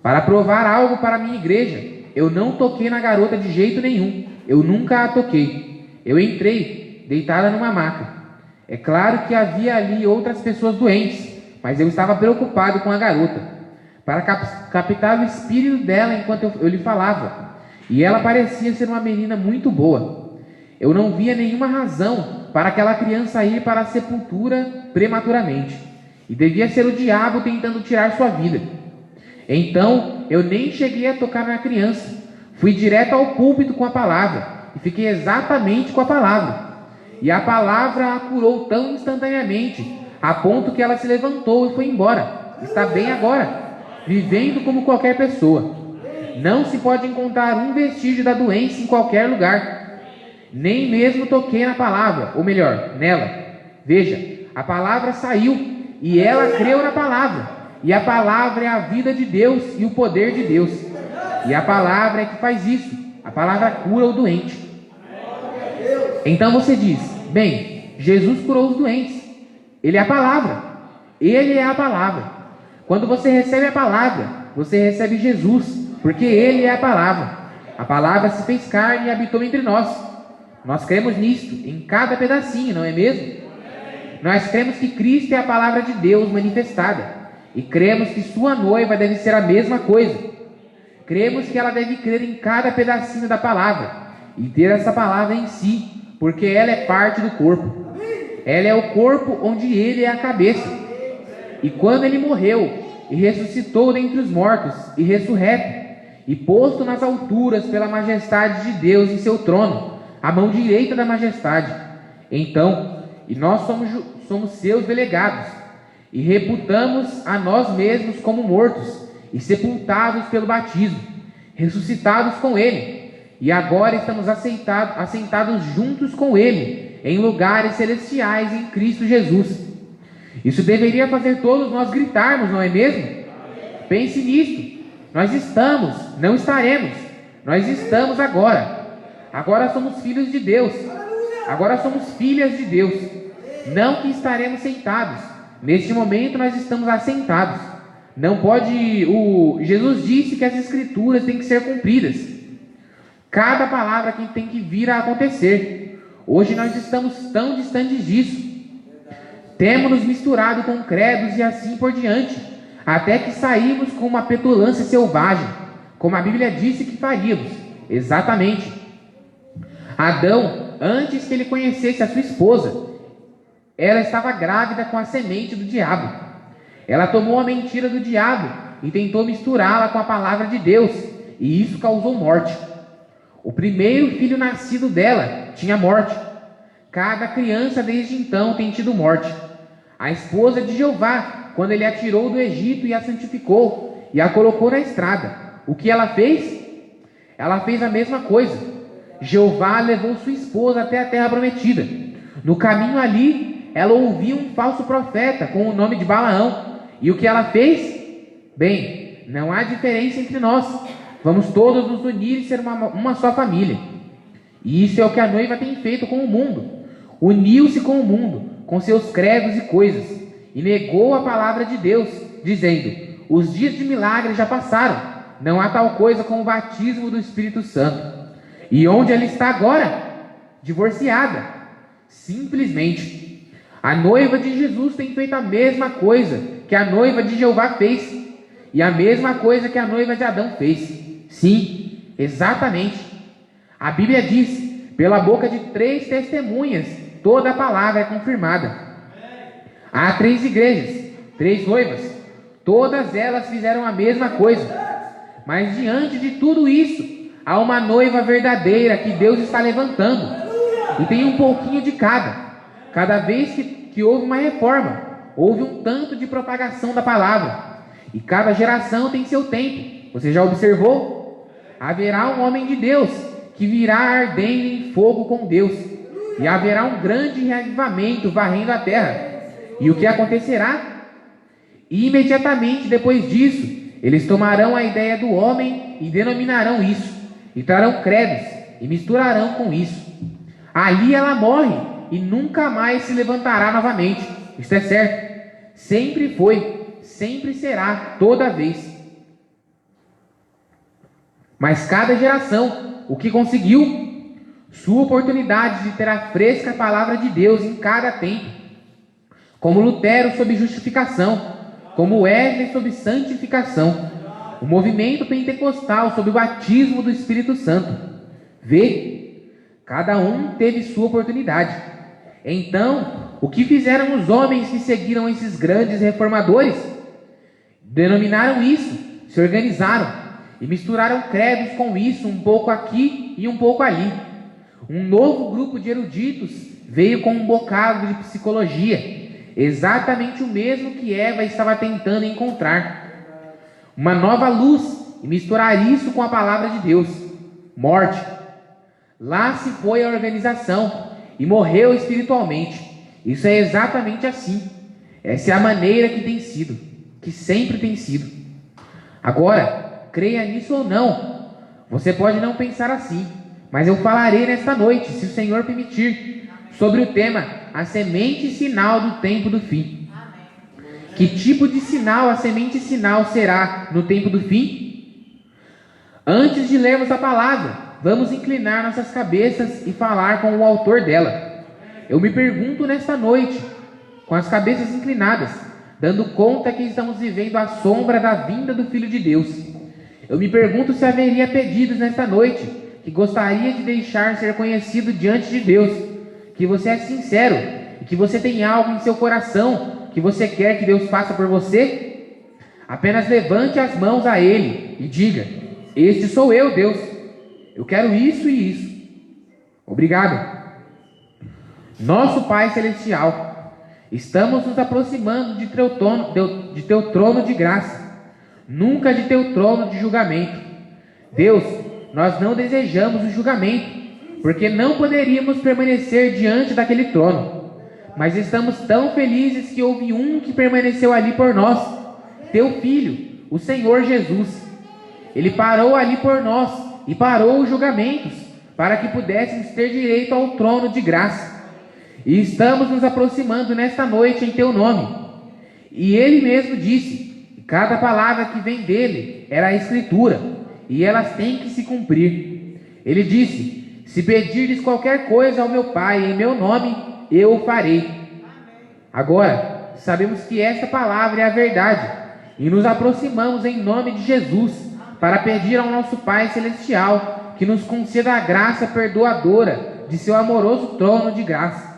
Para provar algo para a minha igreja, eu não toquei na garota de jeito nenhum. Eu nunca a toquei. Eu entrei, deitada numa maca. É claro que havia ali outras pessoas doentes, mas eu estava preocupado com a garota, para captar o espírito dela enquanto eu lhe falava. E ela parecia ser uma menina muito boa. Eu não via nenhuma razão para aquela criança ir para a sepultura prematuramente. E devia ser o diabo tentando tirar sua vida. Então, eu nem cheguei a tocar na criança. Fui direto ao púlpito com a palavra, e fiquei exatamente com a palavra. E a palavra a curou tão instantaneamente, a ponto que ela se levantou e foi embora. Está bem agora, vivendo como qualquer pessoa. Não se pode encontrar um vestígio da doença em qualquer lugar. Nem mesmo toquei na palavra, ou melhor, nela. Veja, a palavra saiu e ela creu na palavra. E a palavra é a vida de Deus e o poder de Deus. E a palavra é que faz isso. A palavra cura o doente. Então você diz: bem, Jesus curou os doentes. Ele é a palavra. Ele é a palavra. Quando você recebe a palavra, você recebe Jesus, porque Ele é a palavra. A palavra se fez carne e habitou entre nós. Nós cremos nisto, em cada pedacinho, não é mesmo? Nós cremos que Cristo é a palavra de Deus manifestada. E cremos que sua noiva deve ser a mesma coisa. Cremos que ela deve crer em cada pedacinho da palavra e ter essa palavra em si, porque ela é parte do corpo. Ela é o corpo onde Ele é a cabeça. E quando Ele morreu e ressuscitou dentre os mortos e ressurreto, e posto nas alturas pela majestade de Deus em seu trono, a mão direita da majestade, então, e nós somos seus delegados, e reputamos a nós mesmos como mortos, e sepultados pelo batismo, ressuscitados com Ele, e agora estamos assentados juntos com Ele, em lugares celestiais em Cristo Jesus. Isso deveria fazer todos nós gritarmos, não é mesmo? Pense nisto. Nós estamos, não estaremos. Nós estamos agora. Agora somos filhos de Deus. Agora somos filhas de Deus. Não que estaremos sentados. Neste momento nós estamos assentados. Não pode... Jesus disse que as escrituras têm que ser cumpridas. Cada palavra que tem que vir a acontecer. Hoje nós estamos tão distantes disso. Temos nos misturado com credos e assim por diante, até que saímos com uma petulância selvagem, como a Bíblia disse que faríamos. Exatamente. Adão, antes que ele conhecesse a sua esposa, ela estava grávida com a semente do diabo. Ela tomou a mentira do diabo e tentou misturá-la com a palavra de Deus, e isso causou morte. O primeiro filho nascido dela tinha morte. Cada criança desde então tem tido morte. A esposa de Jeová, quando ele a tirou do Egito e a santificou e a colocou na estrada, o que ela fez? Ela fez a mesma coisa. Jeová levou sua esposa até a terra prometida. No caminho ali, ela ouviu um falso profeta com o nome de Balaão. E o que ela fez? Bem, não há diferença entre nós. Vamos todos nos unir e ser uma só família. E isso é o que a noiva tem feito com o mundo. Uniu-se com o mundo, com seus credos e coisas, e negou a palavra de Deus, dizendo: os dias de milagre já passaram, não há tal coisa como o batismo do Espírito Santo. E onde ela está agora? Divorciada. Simplesmente. A noiva de Jesus tem feito a mesma coisa que a noiva de Jeová fez, e a mesma coisa que a noiva de Adão fez. Sim, exatamente. A Bíblia diz: pela boca de 3 testemunhas, toda a palavra é confirmada. Há 3 igrejas, 3 noivas. Todas elas fizeram a mesma coisa. Mas diante de tudo isso, há uma noiva verdadeira que Deus está levantando. E tem um pouquinho de cada. Cada vez que houve uma reforma, houve um tanto de propagação da palavra. E cada geração tem seu tempo. Você já observou? Haverá um homem de Deus que virá ardendo em fogo com Deus. E haverá um grande reavivamento varrendo a terra. E o que acontecerá? Imediatamente depois disso, eles tomarão a ideia do homem e denominarão isso, e trarão credos, e misturarão com isso. Ali ela morre, e nunca mais se levantará novamente. Isto é certo. Sempre foi, sempre será, toda vez. Mas cada geração, o que conseguiu? Sua oportunidade de ter a fresca palavra de Deus em cada tempo. Como Lutero sob justificação, como Wesley sob santificação, o movimento pentecostal sob o batismo do Espírito Santo. Vê, cada um teve sua oportunidade. Então, o que fizeram os homens que seguiram esses grandes reformadores? Denominaram isso, se organizaram e misturaram credos com isso, um pouco aqui e um pouco ali. Um novo grupo de eruditos veio com um bocado de psicologia, exatamente o mesmo que Eva estava tentando encontrar. Uma nova luz, e misturar isso com a palavra de Deus. Morte. Lá se foi a organização e morreu espiritualmente. Isso é exatamente assim. Essa é a maneira que tem sido, que sempre tem sido. Agora, creia nisso ou não, você pode não pensar assim, mas eu falarei nesta noite, se o Senhor permitir, sobre o tema a semente sinal do tempo do fim. Que tipo de sinal a semente sinal será no tempo do fim? Antes de lermos a palavra, vamos inclinar nossas cabeças e falar com o autor dela. Eu me pergunto nesta noite, com as cabeças inclinadas, dando conta que estamos vivendo a sombra da vinda do Filho de Deus. Eu me pergunto se haveria pedidos nesta noite que gostaria de deixar ser conhecido diante de Deus, que você é sincero e que você tem algo em seu coração que você quer que Deus faça por você. Apenas levante as mãos a Ele e diga: este sou eu, Deus, eu quero isso e isso. Obrigado. Nosso Pai Celestial, estamos nos aproximando de teu trono de graça, nunca de teu trono de julgamento. Deus, nós não desejamos o julgamento, porque não poderíamos permanecer diante daquele trono, mas estamos tão felizes que houve um que permaneceu ali por nós, teu Filho, o Senhor Jesus. Ele parou ali por nós e parou os julgamentos, para que pudéssemos ter direito ao trono de graça. E estamos nos aproximando nesta noite em teu nome. E ele mesmo disse, cada palavra que vem dele era a escritura, e elas têm que se cumprir. Ele disse: se pedirdes qualquer coisa ao meu Pai em meu nome, eu o farei. Agora, sabemos que esta palavra é a verdade, e nos aproximamos em nome de Jesus, para pedir ao nosso Pai Celestial que nos conceda a graça perdoadora de seu amoroso trono de graça.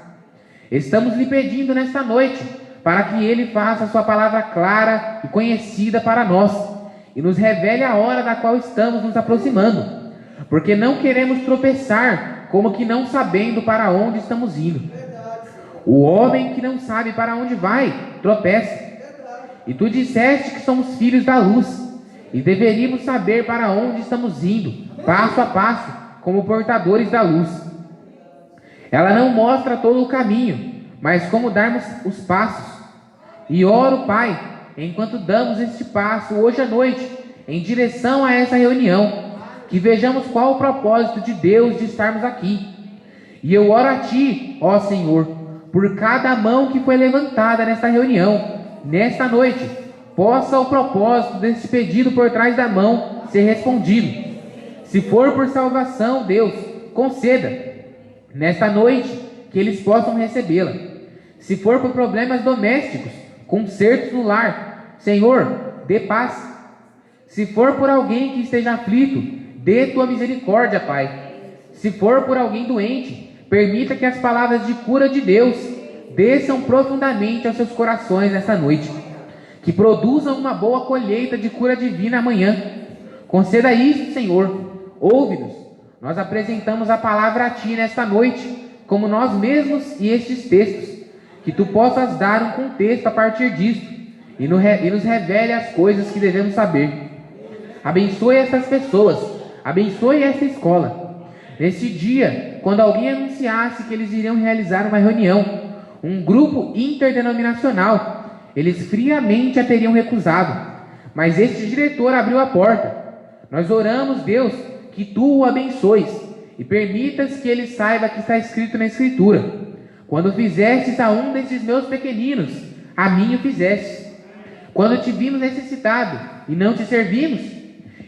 Estamos lhe pedindo nesta noite, para que Ele faça a sua palavra clara e conhecida para nós, e nos revele a hora da qual estamos nos aproximando, porque não queremos tropeçar, como que não sabendo para onde estamos indo. O homem que não sabe para onde vai, tropeça. E tu disseste que somos filhos da luz, e deveríamos saber para onde estamos indo, passo a passo, como portadores da luz. Ela não mostra todo o caminho, mas como darmos os passos. E oro, Pai, enquanto damos este passo hoje à noite, em direção a essa reunião, que vejamos qual o propósito de Deus de estarmos aqui. E eu oro a Ti, ó Senhor, por cada mão que foi levantada nesta reunião, nesta noite, possa o propósito deste pedido por trás da mão ser respondido. Se for por salvação, Deus, conceda nesta noite que eles possam recebê-la. Se for por problemas domésticos, consertos no lar, Senhor, dê paz. Se for por alguém que esteja aflito, dê tua misericórdia, Pai. Se for por alguém doente, permita que as palavras de cura de Deus desçam profundamente aos seus corações nesta noite, que produzam uma boa colheita de cura divina amanhã. Conceda isso, Senhor. Ouve-nos. Nós apresentamos a palavra a Ti nesta noite, como nós mesmos e estes textos, que Tu possas dar um contexto a partir disso, e nos revele as coisas que devemos saber. Abençoe essas pessoas, abençoe esta escola. Neste dia, quando alguém anunciasse que eles iriam realizar uma reunião, um grupo interdenominacional, eles friamente a teriam recusado. Mas este diretor abriu a porta. Nós oramos, Deus, que tu o abençoes e permitas que ele saiba que está escrito na Escritura: quando fizestes a um desses meus pequeninos, a mim o fizestes. Quando te vimos necessitado e não te servimos,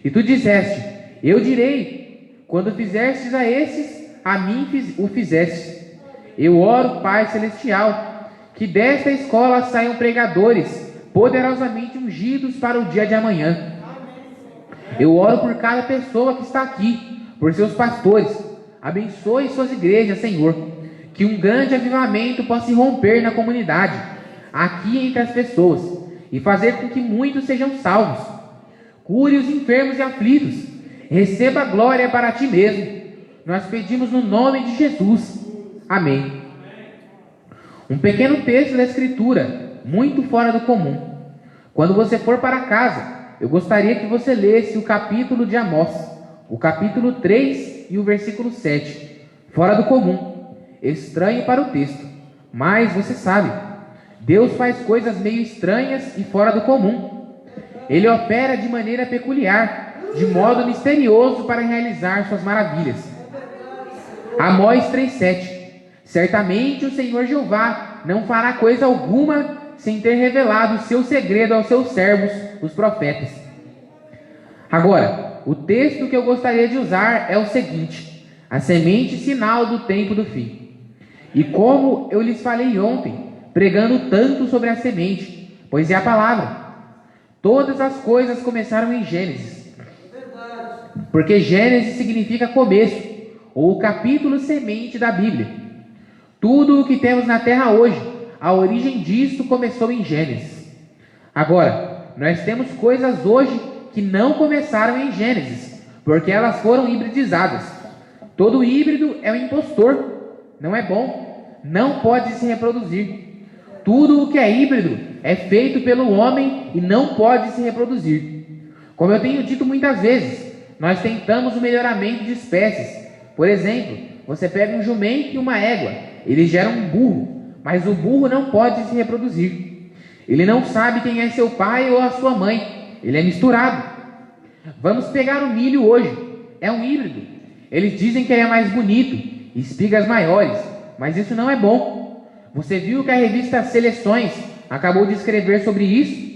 e tu disseste: eu direi, quando fizestes a esses, a mim o fizestes. Eu oro, Pai Celestial, que desta escola saiam pregadores poderosamente ungidos para o dia de amanhã. Eu oro por cada pessoa que está aqui, por seus pastores. Abençoe suas igrejas, Senhor. Que um grande avivamento possa irromper na comunidade, aqui entre as pessoas, e fazer com que muitos sejam salvos. Cure os enfermos e aflitos. Receba a glória para ti mesmo. Nós pedimos no nome de Jesus. Amém. Um pequeno texto da Escritura, muito fora do comum. Quando você for para casa, eu gostaria que você lesse o capítulo de Amós, o capítulo 3 e o versículo 7. Fora do comum, estranho para o texto, mas você sabe, Deus faz coisas meio estranhas e fora do comum. Ele opera de maneira peculiar, de modo misterioso para realizar suas maravilhas. Amós 3,7. Certamente o Senhor Jeová não fará coisa alguma sem ter revelado o seu segredo aos seus servos, os profetas. Agora, o texto que eu gostaria de usar é o seguinte: a semente sinal do tempo do fim. E como eu lhes falei ontem, pregando tanto sobre a semente, pois é a palavra. Todas as coisas começaram em Gênesis. Porque Gênesis significa começo, ou o capítulo semente da Bíblia. Tudo o que temos na terra hoje, a origem disto começou em Gênesis. Agora, nós temos coisas hoje que não começaram em Gênesis, porque elas foram hibridizadas. Todo híbrido é um impostor, não é bom, não pode se reproduzir. Tudo o que é híbrido é feito pelo homem e não pode se reproduzir. Como eu tenho dito muitas vezes, nós tentamos o melhoramento de espécies. Por exemplo, você pega um jumento e uma égua, eles geram um burro, mas o burro não pode se reproduzir. Ele não sabe quem é seu pai ou a sua mãe, ele é misturado. Vamos pegar o milho hoje, é um híbrido. Eles dizem que ele é mais bonito, espigas maiores, mas isso não é bom. Você viu que a revista Seleções acabou de escrever sobre isso?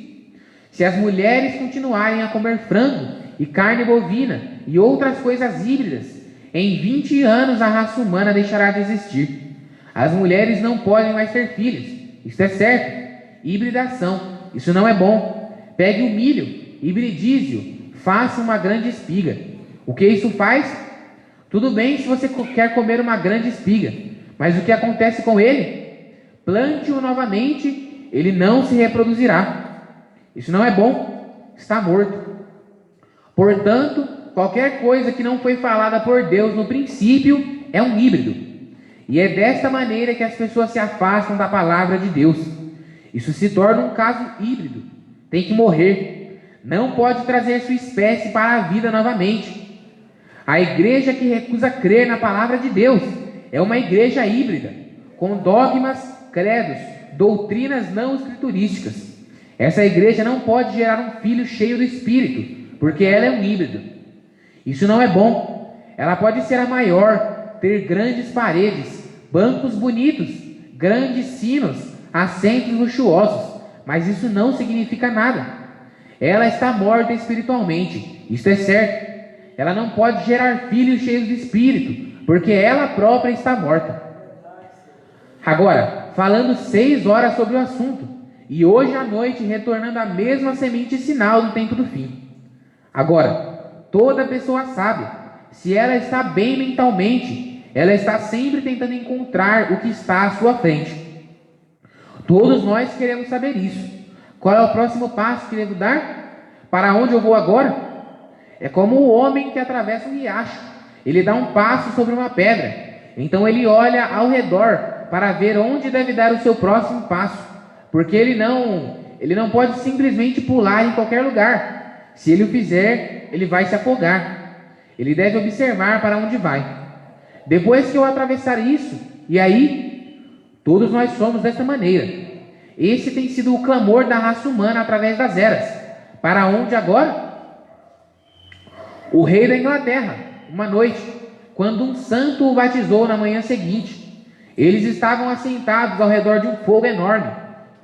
Se as mulheres continuarem a comer frango e carne bovina e outras coisas híbridas, em 20 anos a raça humana deixará de existir. As mulheres não podem mais ter filhos, isso é certo. Hibridação, isso não é bom. Pegue o milho, hibridize-o, faça uma grande espiga. O que isso faz? Tudo bem se você quer comer uma grande espiga, mas o que acontece com ele? Plante-o novamente, ele não se reproduzirá. Isso não é bom, está morto. Portanto, qualquer coisa que não foi falada por Deus no princípio é um híbrido. E é desta maneira que as pessoas se afastam da palavra de Deus. Isso se torna um caso híbrido. Tem que morrer. Não pode trazer sua espécie para a vida novamente. A igreja que recusa crer na palavra de Deus é uma igreja híbrida, com dogmas, credos, doutrinas não escriturísticas. Essa igreja não pode gerar um filho cheio do Espírito, porque ela é um híbrido. Isso não é bom. Ela pode ser a maior, ter grandes paredes, bancos bonitos, grandes sinos, assentos luxuosos, mas isso não significa nada. Ela está morta espiritualmente, isto é certo. Ela não pode gerar filhos cheios de Espírito, porque ela própria está morta. Agora, falando 6 horas sobre o assunto, e hoje à noite retornando a mesma semente sinal do tempo do fim. Agora, toda pessoa sabe, se ela está bem mentalmente, ela está sempre tentando encontrar o que está à sua frente. Todos nós queremos saber isso. Qual é o próximo passo que devo dar? Para onde eu vou agora? É como o homem que atravessa um riacho. Ele dá um passo sobre uma pedra. Então ele olha ao redor para ver onde deve dar o seu próximo passo. Porque ele não pode simplesmente pular em qualquer lugar. Se ele o fizer, ele vai se afogar. Ele deve observar para onde vai. Depois que eu atravessar isso, e aí, Todos nós somos desta maneira. Esse tem sido o clamor da raça humana através das eras. Para onde agora? O rei da Inglaterra, uma noite, quando um santo o batizou na manhã seguinte, eles estavam assentados ao redor de um fogo enorme,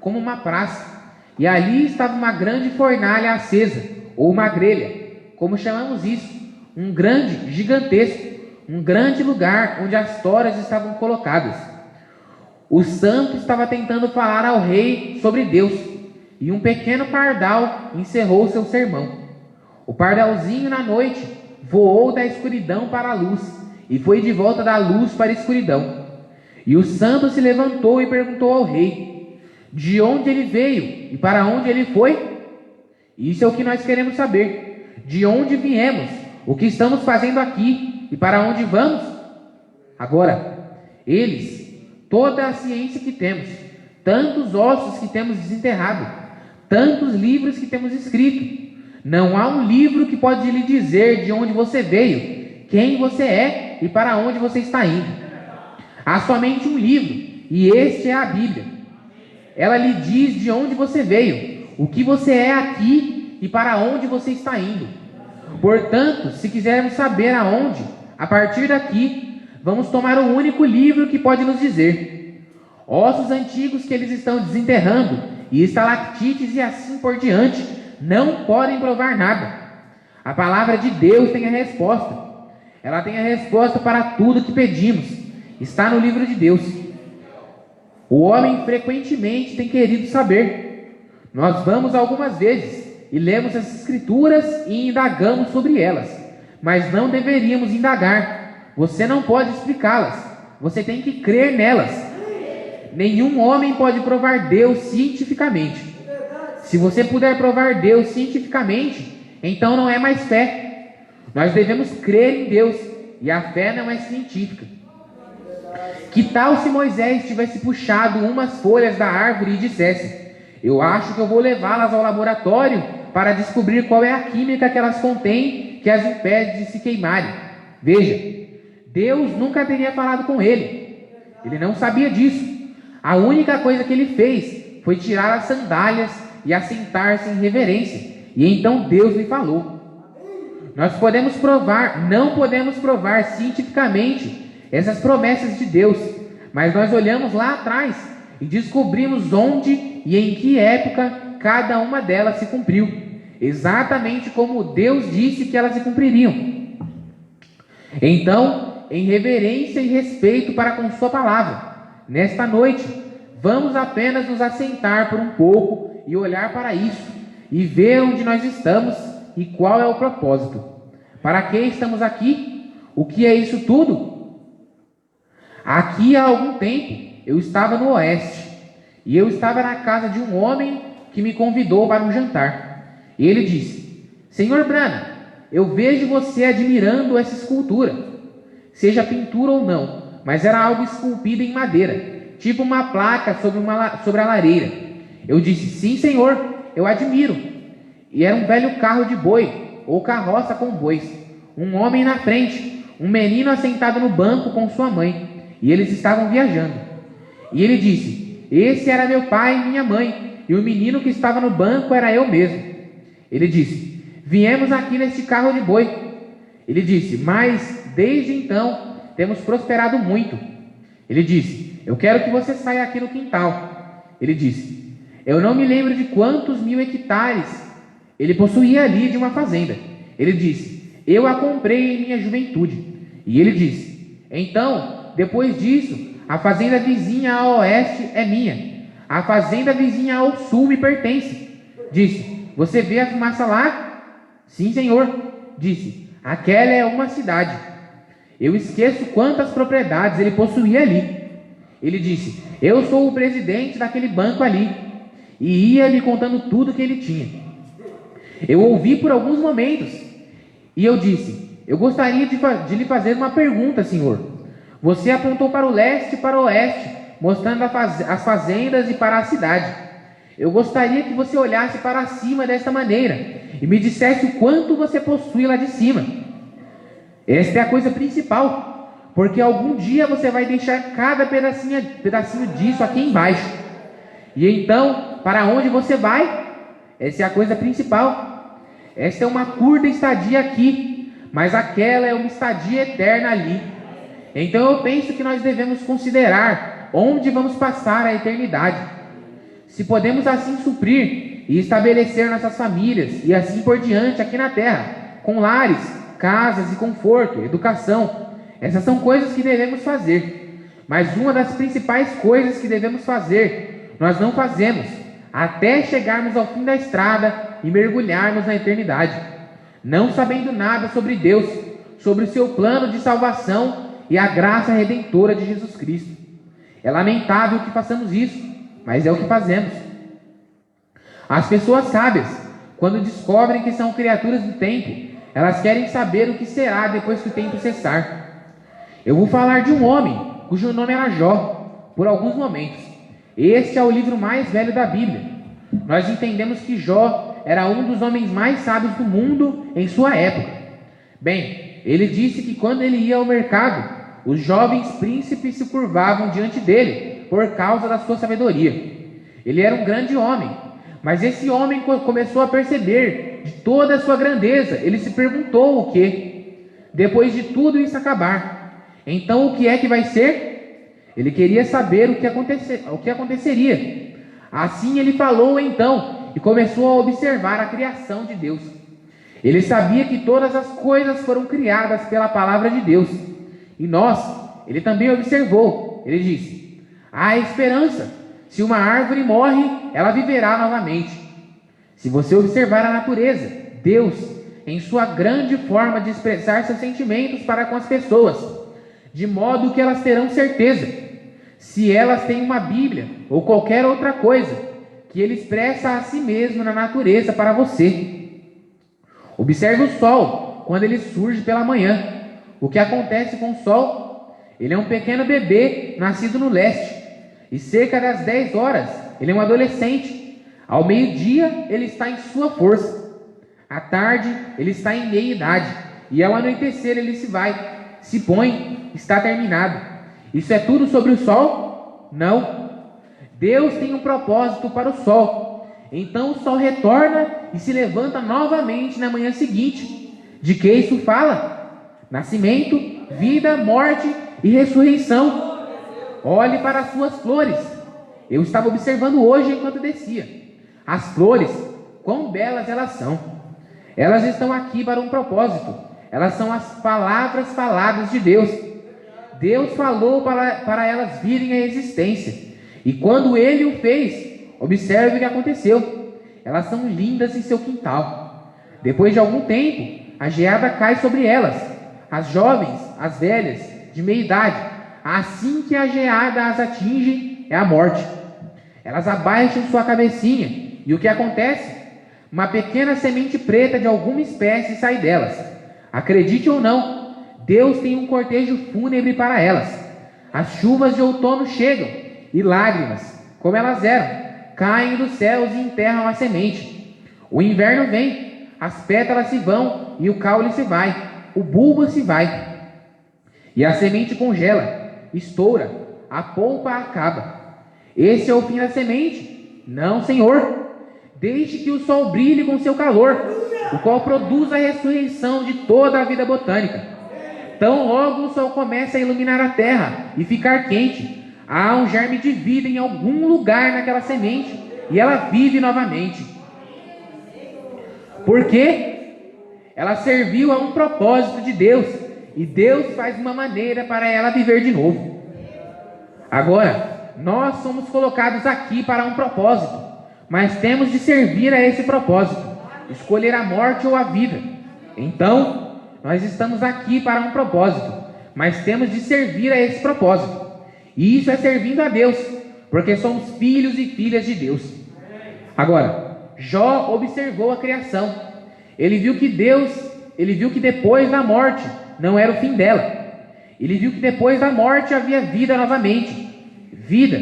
como uma praça, e ali estava uma grande fornalha acesa, ou uma grelha, como chamamos isso, um grande, gigantesco, um grande lugar onde as toras estavam colocadas. O santo estava tentando falar ao rei sobre Deus, e um pequeno pardal encerrou seu sermão. O pardalzinho na noite voou da escuridão para a luz, e foi de volta da luz para a escuridão. E o santo se levantou e perguntou ao rei, de onde ele veio e para onde ele foi? Isso é o que nós queremos saber. De onde viemos, o que estamos fazendo aqui e para onde vamos? Agora, eles, toda a ciência que temos, tantos ossos que temos desenterrado, tantos livros que temos escrito, não há um livro que pode lhe dizer de onde você veio, quem você é e para onde você está indo. Há somente um livro, e este é a Bíblia. Ela lhe diz de onde você veio, o que você é aqui e para onde você está indo. Portanto, se quisermos saber aonde, a partir daqui, vamos tomar o único livro que pode nos dizer. Ossos antigos que eles estão desenterrando, e estalactites e assim por diante, não podem provar nada. A palavra de Deus tem a resposta. Ela tem a resposta para tudo que pedimos. Está no livro de Deus. O homem frequentemente tem querido saber. Nós vamos algumas vezes e lemos as escrituras e indagamos sobre elas, mas não deveríamos indagar. Você não pode explicá-las. Você tem que crer nelas. Nenhum homem pode provar Deus cientificamente. Se você puder provar Deus cientificamente, então não é mais fé. Nós devemos crer em Deus, e a fé não é científica. Que tal se Moisés tivesse puxado umas folhas da árvore e dissesse: eu acho que eu vou levá-las ao laboratório para descobrir qual é a química que elas contêm que as impede de se queimarem. Veja, Deus nunca teria falado com ele. Ele não sabia disso. A única coisa que ele fez foi tirar as sandálias e assentar-se em reverência. E então Deus lhe falou. Nós podemos provar, não podemos provar cientificamente essas promessas de Deus, mas nós olhamos lá atrás e descobrimos onde e em que época cada uma delas se cumpriu, exatamente como Deus disse que elas se cumpririam. Então, em reverência e respeito para com sua palavra, nesta noite, vamos apenas nos assentar por um pouco e olhar para isso, e ver onde nós estamos e qual é o propósito. Para que estamos aqui? O que é isso tudo? Aqui há algum tempo eu estava no oeste, e eu estava na casa de um homem que me convidou para um jantar. E ele disse: Senhor Branham, eu vejo você admirando essa escultura, seja pintura ou não, mas era algo esculpido em madeira, tipo uma placa sobre a lareira. Eu disse: sim, senhor, eu admiro. E era um velho carro de boi, ou carroça com bois, um homem na frente, um menino assentado no banco com sua mãe, e eles estavam viajando. E ele disse: esse era meu pai e minha mãe, e o menino que estava no banco era eu mesmo. Ele disse: viemos aqui neste carro de boi. Ele disse: mas desde então temos prosperado muito. Ele disse: eu quero que você saia aqui no quintal. Ele disse: eu não me lembro de quantos 1000 hectares ele possuía ali de uma fazenda. Ele disse: eu a comprei em minha juventude. E ele disse: então, depois disso, a fazenda vizinha ao oeste é minha, a fazenda vizinha ao sul me pertence. Disse: você vê a fumaça lá? Sim, senhor. Disse: aquela é uma cidade. Eu esqueço quantas propriedades ele possuía ali. Ele disse: eu sou o presidente daquele banco ali. E ia lhe contando tudo que ele tinha. Eu ouvi por alguns momentos, e eu disse: eu gostaria de lhe fazer uma pergunta, senhor. Você apontou para o leste e para o oeste, mostrando as fazendas e para a cidade. Eu gostaria que você olhasse para cima desta maneira e me dissesse o quanto você possui lá de cima. Esta é a coisa principal. porque algum dia você vai deixar cada pedacinho disso aqui embaixo. E então, para onde você vai? Essa é a coisa principal. Esta é uma curta estadia aqui, mas aquela é uma estadia eterna ali. Então eu penso que nós devemos considerar onde vamos passar a eternidade. Se podemos assim suprir e estabelecer nossas famílias e assim por diante aqui na terra, com lares, casas e conforto, educação, essas são coisas que devemos fazer. Mas uma das principais coisas que devemos fazer, nós não fazemos, até chegarmos ao fim da estrada e mergulharmos na eternidade, não sabendo nada sobre Deus, sobre o seu plano de salvação e a graça redentora de Jesus Cristo. É lamentável que façamos isso, mas é o que fazemos. As pessoas sábias, quando descobrem que são criaturas do tempo, elas querem saber o que será depois que o tempo cessar. Eu vou falar de um homem cujo nome era Jó, por alguns momentos. Este é o livro mais velho da Bíblia. Nós entendemos que Jó era um dos homens mais sábios do mundo em sua época. Bem, ele disse que quando ele ia ao mercado, os jovens príncipes se curvavam diante dele por causa da sua sabedoria. Ele era um grande homem, mas esse homem começou a perceber de toda a sua grandeza. Ele se perguntou o que? Depois de tudo isso acabar, então o que é que vai ser? Ele queria saber o que aconteceria. Assim ele falou então e começou a observar a criação de Deus. Ele sabia que todas as coisas foram criadas pela palavra de Deus. E ele também observou. Ele disse: há esperança. Se uma árvore morre, ela viverá novamente. Se você observar a natureza, Deus, em sua grande forma de expressar seus sentimentos para com as pessoas, de modo que elas terão certeza, se elas têm uma Bíblia ou qualquer outra coisa, que ele expressa a si mesmo na natureza para você. Observe o sol quando ele surge pela manhã. O que acontece com o sol? Ele é um pequeno bebê nascido no leste, e cerca das 10 horas ele é um adolescente. Ao meio-dia ele está em sua força, à tarde ele está em meia-idade, e ao anoitecer ele se põe, está terminado. Isso é tudo sobre o sol? Não. Deus tem um propósito para o sol. Então o sol retorna e se levanta novamente na manhã seguinte. De que isso fala? Nascimento, vida, morte e ressurreição. Olhe para as suas flores. Eu estava observando hoje enquanto descia. As flores, quão belas elas são. Elas estão aqui para um propósito. Elas são as palavras faladas de Deus. Deus falou para elas virem à existência. E quando Ele o fez, observe o que aconteceu. Elas são lindas em seu quintal. Depois de algum tempo, a geada cai sobre elas. As jovens, as velhas, de meia idade, assim que a geada as atinge, é a morte. Elas abaixam sua cabecinha, e o que acontece? Uma pequena semente preta de alguma espécie sai delas. Acredite ou não, Deus tem um cortejo fúnebre para elas. As chuvas de outono chegam, e lágrimas, como elas eram, caem dos céus e enterram a semente. O inverno vem, as pétalas se vão, e o caule se vai. O bulbo se vai, e a semente congela, estoura, a polpa acaba. Esse é o fim da semente? Não, Senhor. Deixe que o sol brilhe com seu calor, o qual produz a ressurreição de toda a vida botânica. Tão logo o sol começa a iluminar a terra e ficar quente, há um germe de vida em algum lugar naquela semente, e ela vive novamente. Por quê? Ela serviu a um propósito de Deus, e Deus faz uma maneira para ela viver de novo. Agora, nós somos colocados aqui para um propósito, mas temos de servir a esse propósito, escolher a morte ou a vida. Então, nós estamos aqui para um propósito, mas temos de servir a esse propósito. E isso é servindo a Deus, porque somos filhos e filhas de Deus. Agora, Jó observou a criação. Ele viu que depois da morte não era o fim dela. Ele viu que depois da morte havia vida novamente. Vida.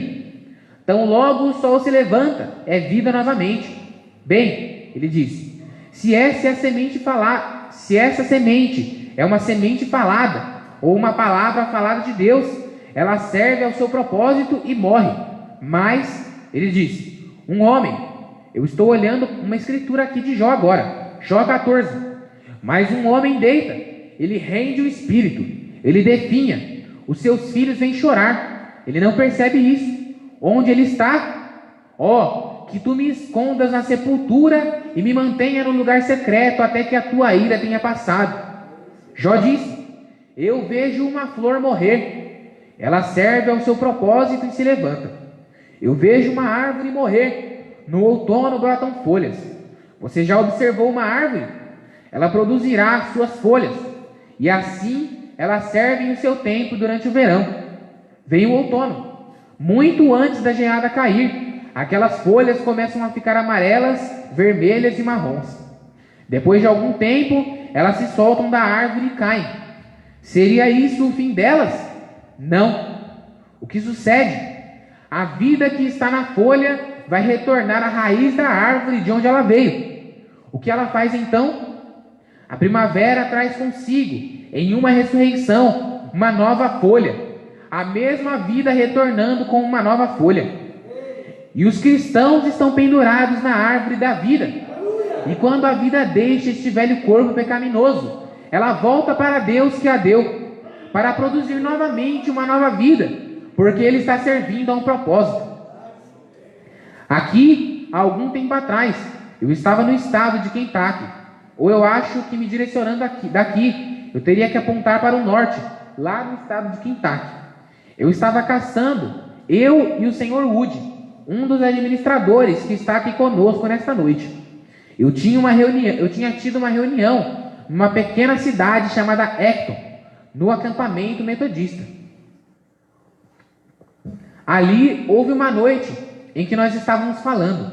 Então logo o sol se levanta, é vida novamente. Bem, ele disse, se essa semente é uma semente falada, ou uma palavra falada de Deus, ela serve ao seu propósito e morre. Mas, ele disse, um homem, eu estou olhando uma escritura aqui de Jó agora, Jó 14, mas um homem deita, ele rende o espírito, ele definha, os seus filhos vêm chorar, ele não percebe isso, onde ele está? Ó, que tu me escondas na sepultura e me mantenha no lugar secreto até que a tua ira tenha passado. Jó disse, eu vejo uma flor morrer, ela serve ao seu propósito e se levanta. Eu vejo uma árvore morrer, no outono brotam folhas. Você já observou uma árvore? Ela produzirá suas folhas, e assim ela serve em seu tempo durante o verão. Vem o outono, muito antes da geada cair, aquelas folhas começam a ficar amarelas, vermelhas e marrons. Depois de algum tempo, elas se soltam da árvore e caem. Seria isso o fim delas? Não. O que sucede? A vida que está na folha vai retornar à raiz da árvore de onde ela veio. O que ela faz então? A primavera traz consigo, em uma ressurreição, uma nova folha, a mesma vida retornando com uma nova folha. E os cristãos estão pendurados na árvore da vida. E quando a vida deixa este velho corpo pecaminoso, ela volta para Deus que a deu, para produzir novamente uma nova vida, porque Ele está servindo a um propósito. Aqui, há algum tempo atrás, eu estava no estado de Kentucky, ou eu acho que me direcionando daqui, eu teria que apontar para o norte, lá no estado de Kentucky. Eu estava caçando, eu e o Sr. Wood, um dos administradores que está aqui conosco nesta noite. Eu tinha tido uma reunião numa pequena cidade chamada Acton, no acampamento metodista. Ali houve uma noite em que nós estávamos falando,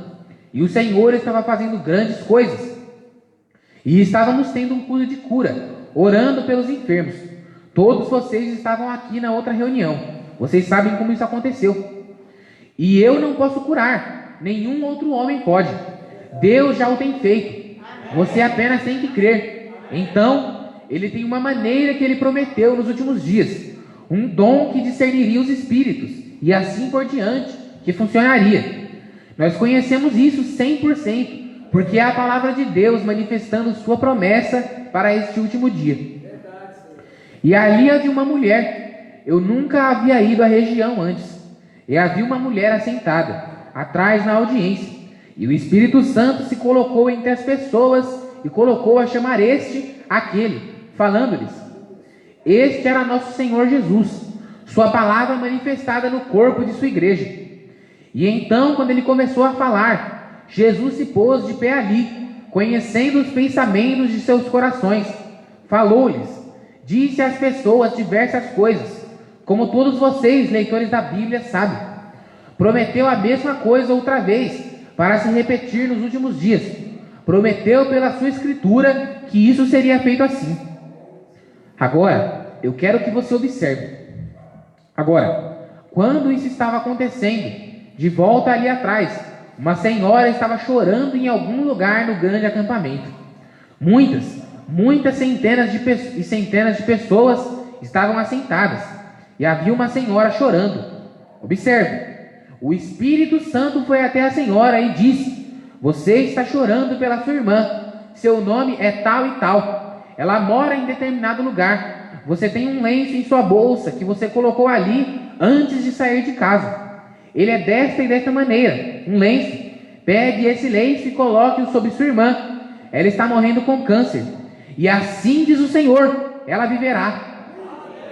e o Senhor estava fazendo grandes coisas, e estávamos tendo um culto de cura, orando pelos enfermos. Todos vocês estavam aqui na outra reunião, vocês sabem como isso aconteceu. E eu não posso curar, nenhum outro homem pode, Deus já o tem feito, você apenas tem que crer. Então, Ele tem uma maneira que Ele prometeu nos últimos dias, um dom que discerniria os espíritos, e assim por diante, que funcionaria. Nós conhecemos isso 100%, porque é a palavra de Deus manifestando sua promessa para este último dia. E ali havia uma mulher, eu nunca havia ido à região antes, e havia uma mulher assentada, atrás na audiência, e o Espírito Santo se colocou entre as pessoas, e colocou a chamar aquele, falando-lhes, este era nosso Senhor Jesus, sua palavra manifestada no corpo de sua igreja. E então, quando ele começou a falar, Jesus se pôs de pé ali, conhecendo os pensamentos de seus corações, falou-lhes, disse às pessoas diversas coisas, como todos vocês, leitores da Bíblia, sabem. Prometeu a mesma coisa outra vez, para se repetir nos últimos dias. Prometeu pela sua escritura que isso seria feito assim. Agora, eu quero que você observe. Agora, quando isso estava acontecendo, de volta ali atrás, uma senhora estava chorando em algum lugar no grande acampamento. Muitas centenas de pessoas estavam assentadas, e havia uma senhora chorando. Observe, o Espírito Santo foi até a senhora e disse, você está chorando pela sua irmã, seu nome é tal e tal, ela mora em determinado lugar, você tem um lenço em sua bolsa que você colocou ali antes de sair de casa. Ele é desta e desta maneira, um lenço. Pegue esse lenço e coloque-o sobre sua irmã. Ela está morrendo com câncer. E assim diz o Senhor, ela viverá.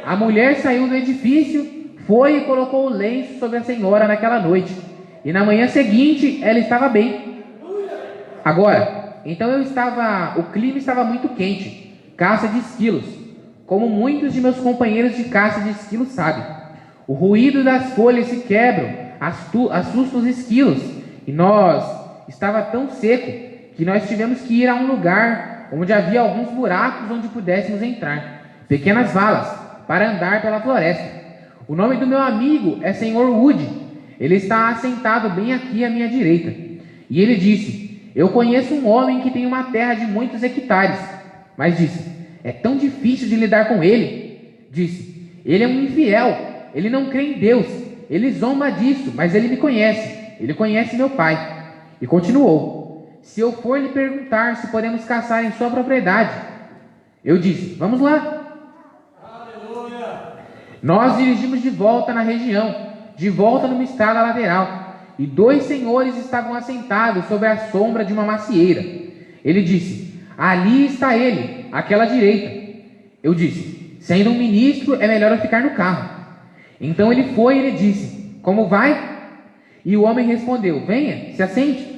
A mulher saiu do edifício, foi e colocou o lenço sobre a senhora naquela noite. E na manhã seguinte, ela estava bem. Agora, então o clima estava muito quente. Caça de esquilos. Como muitos de meus companheiros de caça de esquilos sabem. O ruído das folhas se quebram, assusta os esquilos, e estava tão seco que nós tivemos que ir a um lugar onde havia alguns buracos onde pudéssemos entrar, pequenas valas, para andar pela floresta. O nome do meu amigo é Sr. Wood, ele está assentado bem aqui à minha direita, e ele disse, eu conheço um homem que tem uma terra de muitos hectares, mas disse, é tão difícil de lidar com ele, Disse: ele é um infiel, ele não crê em Deus, ele zomba disso, mas ele me conhece, ele conhece meu pai. E continuou: se eu for lhe perguntar se podemos caçar em sua propriedade. Eu disse: vamos lá. Nós dirigimos de volta na região, de volta numa estrada lateral, e 2 senhores estavam assentados sob a sombra de uma macieira. Ele disse: ali está ele, àquela direita. Eu disse: sendo um ministro, é melhor eu ficar no carro. Então ele foi e ele disse: como vai? E o homem respondeu: venha, se assente.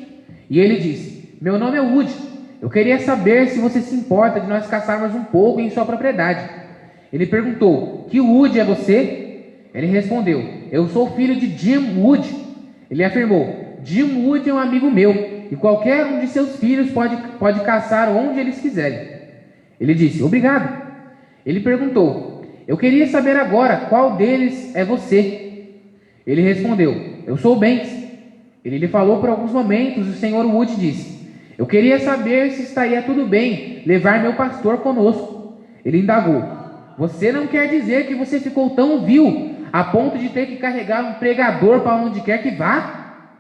E ele disse: meu nome é Wood, eu queria saber se você se importa de nós caçarmos um pouco em sua propriedade. Ele perguntou: que Wood é você? Ele respondeu: eu sou filho de Jim Wood. Ele afirmou: Jim Wood é um amigo meu, e qualquer um de seus filhos pode caçar onde eles quiserem. Ele disse: obrigado. Ele perguntou: eu queria saber agora qual deles é você. Ele respondeu: eu sou o Banks. Ele lhe falou por alguns momentos, e o Sr. Wood disse: eu queria saber se estaria tudo bem levar meu pastor conosco. Ele indagou: você não quer dizer que você ficou tão vil a ponto de ter que carregar um pregador para onde quer que vá?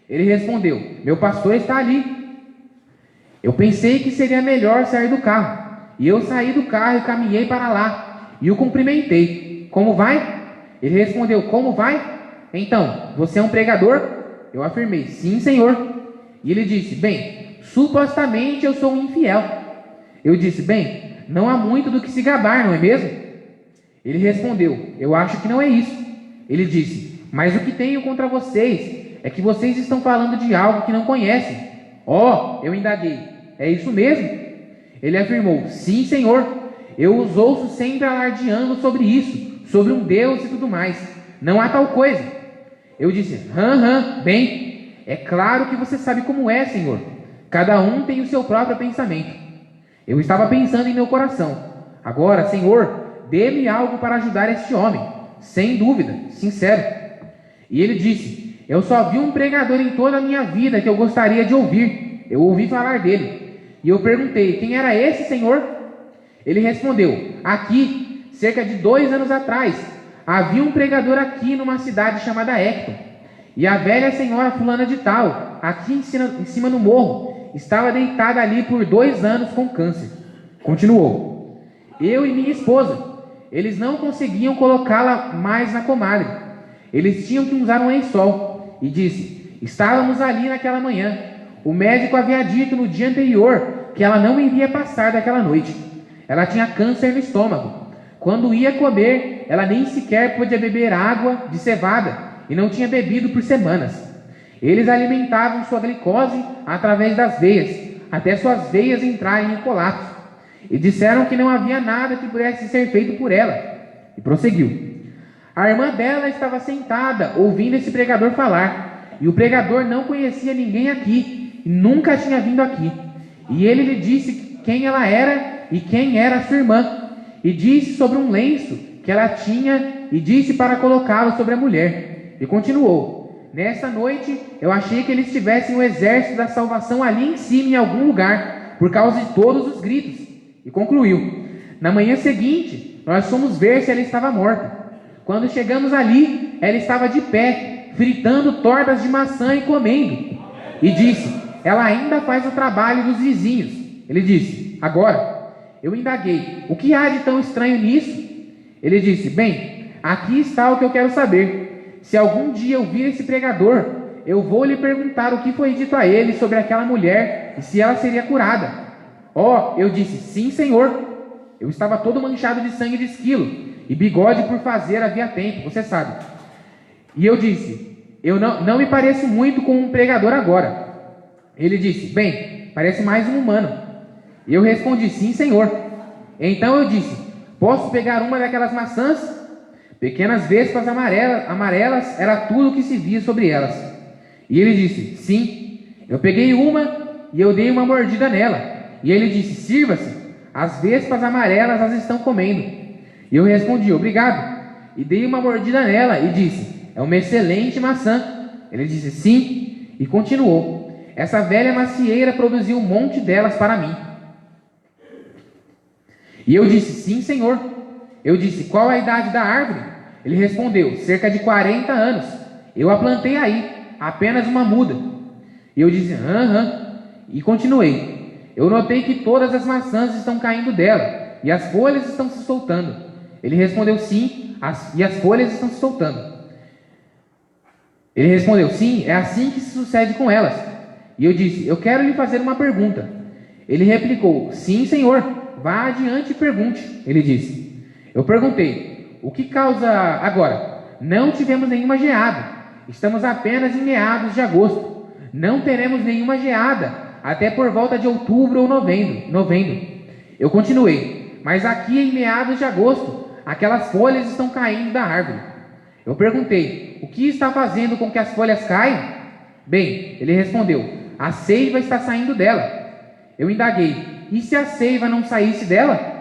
Ele respondeu: meu pastor está ali. Eu pensei que seria melhor sair do carro, e eu saí do carro e caminhei para lá, e o cumprimentei. Como vai? Ele respondeu: como vai? Então, você é um pregador? Eu afirmei: sim, senhor. E ele disse: bem, supostamente eu sou um infiel. Eu disse: bem, não há muito do que se gabar, não é mesmo? Ele respondeu: eu acho que não é isso. Ele disse: mas o que tenho contra vocês é que vocês estão falando de algo que não conhecem. Eu indaguei: é isso mesmo? Ele afirmou: sim, senhor. Eu os ouço sempre alardeando sobre isso, sobre um Deus e tudo mais. Não há tal coisa. Eu disse: bem, é claro que você sabe como é, senhor. Cada um tem o seu próprio pensamento. Eu estava pensando em meu coração: agora, senhor, dê-me algo para ajudar este homem. Sem dúvida, sincero. E ele disse: eu só vi um pregador em toda a minha vida que eu gostaria de ouvir. Eu ouvi falar dele. E eu perguntei: quem era esse, senhor? Ele respondeu: aqui, cerca de 2 anos atrás, havia um pregador aqui numa cidade chamada Ecton. E a velha senhora fulana de tal, aqui em cima no morro, estava deitada ali por 2 anos com câncer. Continuou: eu e minha esposa, eles não conseguiam colocá-la mais na comadre. Eles tinham que usar um lençol. E disse: estávamos ali naquela manhã. O médico havia dito no dia anterior que ela não iria passar daquela noite. Ela tinha câncer no estômago. Quando ia comer, ela nem sequer podia beber água de cevada e não tinha bebido por semanas. Eles alimentavam sua glicose através das veias, até suas veias entrarem em colapso. E disseram que não havia nada que pudesse ser feito por ela. E prosseguiu: a irmã dela estava sentada, ouvindo esse pregador falar. E o pregador não conhecia ninguém aqui, e nunca tinha vindo aqui. E ele lhe disse quem ela era e quem era sua irmã. E disse sobre um lenço que ela tinha, e disse para colocá-lo sobre a mulher. E continuou: nessa noite eu achei que eles tivessem o exército da salvação ali em cima em algum lugar, por causa de todos os gritos. E concluiu: na manhã seguinte nós fomos ver se ela estava morta. Quando chegamos ali, ela estava de pé, fritando tortas de maçã e comendo. E disse: ela ainda faz o trabalho dos vizinhos. Ele disse: agora. Eu indaguei: o que há de tão estranho nisso? Ele disse: bem, aqui está o que eu quero saber. Se algum dia eu vir esse pregador, eu vou lhe perguntar o que foi dito a ele sobre aquela mulher e se ela seria curada. Eu disse: sim, senhor. Eu estava todo manchado de sangue de esquilo, e bigode por fazer havia tempo, você sabe. E eu disse: eu não me pareço muito com um pregador agora. Ele disse: bem, parece mais um humano. E eu respondi: sim, senhor. Então eu disse: posso pegar uma daquelas maçãs? Pequenas vespas amarelas era tudo o que se via sobre elas. E ele disse: sim. Eu peguei uma e eu dei uma mordida nela. E ele disse: sirva-se, as vespas amarelas as estão comendo. E eu respondi: obrigado. E dei uma mordida nela e disse: é uma excelente maçã. Ele disse: sim. E continuou: essa velha macieira produziu um monte delas para mim. E eu disse: sim, senhor. Eu disse: qual a idade da árvore? Ele respondeu: cerca de 40 anos. Eu a plantei aí, apenas uma muda. E eu disse: aham. E continuei: eu notei que todas as maçãs estão caindo dela, e as folhas estão se soltando. Ele respondeu: sim, e as folhas estão se soltando. Ele respondeu: sim, é assim que se sucede com elas. E eu disse: eu quero lhe fazer uma pergunta. Ele replicou: sim, senhor, vá adiante e pergunte. Ele disse. Eu perguntei: o que causa agora? Não tivemos nenhuma geada. Estamos apenas em meados de agosto. Não teremos nenhuma geada até por volta de outubro ou novembro. Eu continuei: mas aqui em meados de agosto, aquelas folhas estão caindo da árvore. Eu perguntei: o que está fazendo com que as folhas caiam? Bem, ele respondeu: a seiva está saindo dela. Eu indaguei: e se a seiva não saísse dela?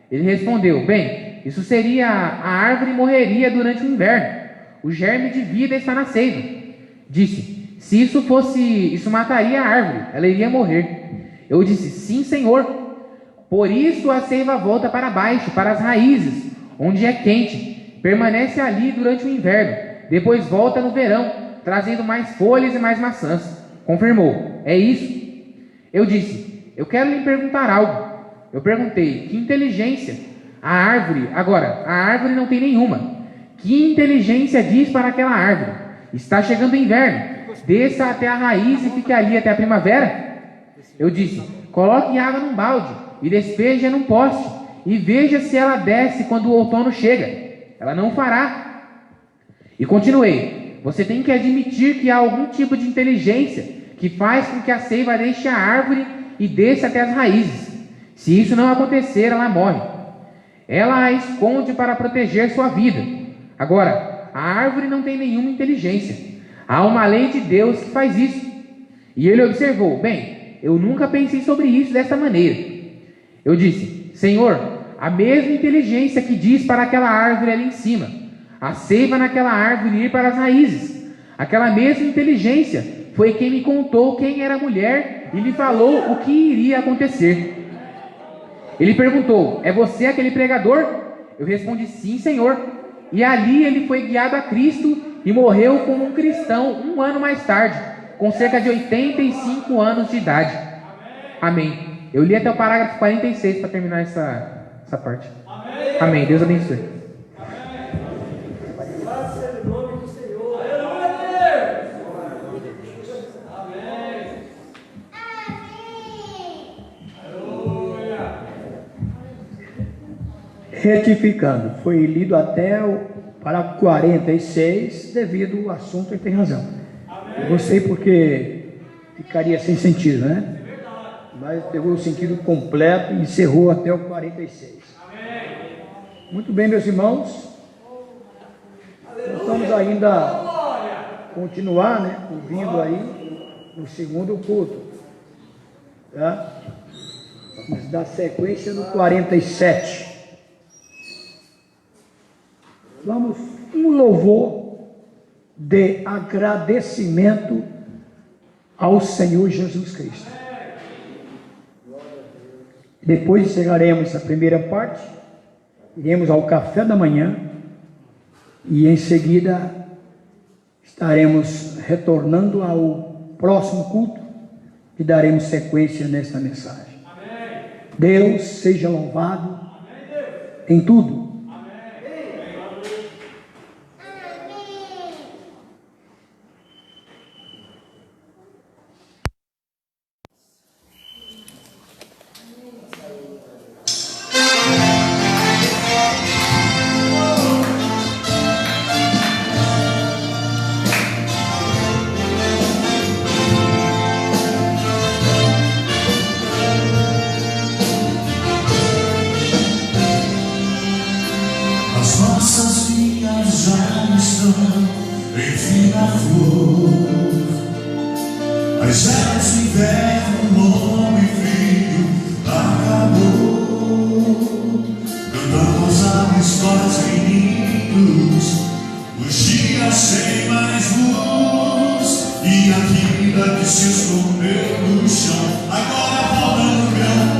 Ele respondeu: bem, isso seria a árvore morreria durante o inverno. O germe de vida está na seiva. Disse: se isso fosse, isso mataria a árvore, ela iria morrer. Eu disse: sim, senhor. Por isso a seiva volta para baixo, para as raízes, onde é quente. Permanece ali durante o inverno. Depois volta no verão, trazendo mais folhas e mais maçãs. Confirmou: é isso? Eu disse: eu quero lhe perguntar algo. Eu perguntei: que inteligência? A árvore não tem nenhuma. Que inteligência diz para aquela árvore: está chegando o inverno, desça até a raiz e fique ali até a primavera? Eu disse: coloque água num balde e despeje-a num poste, e veja se ela desce quando o outono chega. Ela não fará. E continuei: você tem que admitir que há algum tipo de inteligência que faz com que a seiva deixe a árvore e desça até as raízes. Se isso não acontecer, ela morre. Ela a esconde para proteger sua vida. Agora, a árvore não tem nenhuma inteligência. Há uma lei de Deus que faz isso. E ele observou: bem, eu nunca pensei sobre isso dessa maneira. Eu disse: Senhor, a mesma inteligência que diz para aquela árvore ali em cima, a seiva naquela árvore ir para as raízes, aquela mesma inteligência foi quem me contou quem era a mulher e lhe falou o que iria acontecer. Ele perguntou: é você aquele pregador? Eu respondi: sim, Senhor. E ali ele foi guiado a Cristo e morreu como um cristão 1 ano mais tarde, com cerca de 85 anos de idade. Amém. Eu li até o parágrafo 46 para terminar essa parte. Amém. Deus abençoe. Graças ao nome do Senhor. Retificando, foi lido até o parágrafo 46, devido ao assunto, ele tem razão. Eu gostei porque ficaria sem sentido, né? Mas pegou o sentido completo e encerrou até o 46. Muito bem, meus irmãos. Nós estamos ainda continuar, né? Ouvindo aí no segundo culto. Tá? Vamos dar sequência no 47. Vamos um louvor de agradecimento ao Senhor Jesus Cristo. Depois chegaremos à primeira parte, iremos ao café da manhã e em seguida estaremos retornando ao próximo culto e daremos sequência nesta mensagem. Deus seja louvado em tudo.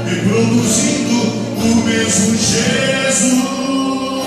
Reproduzindo o mesmo Jesus.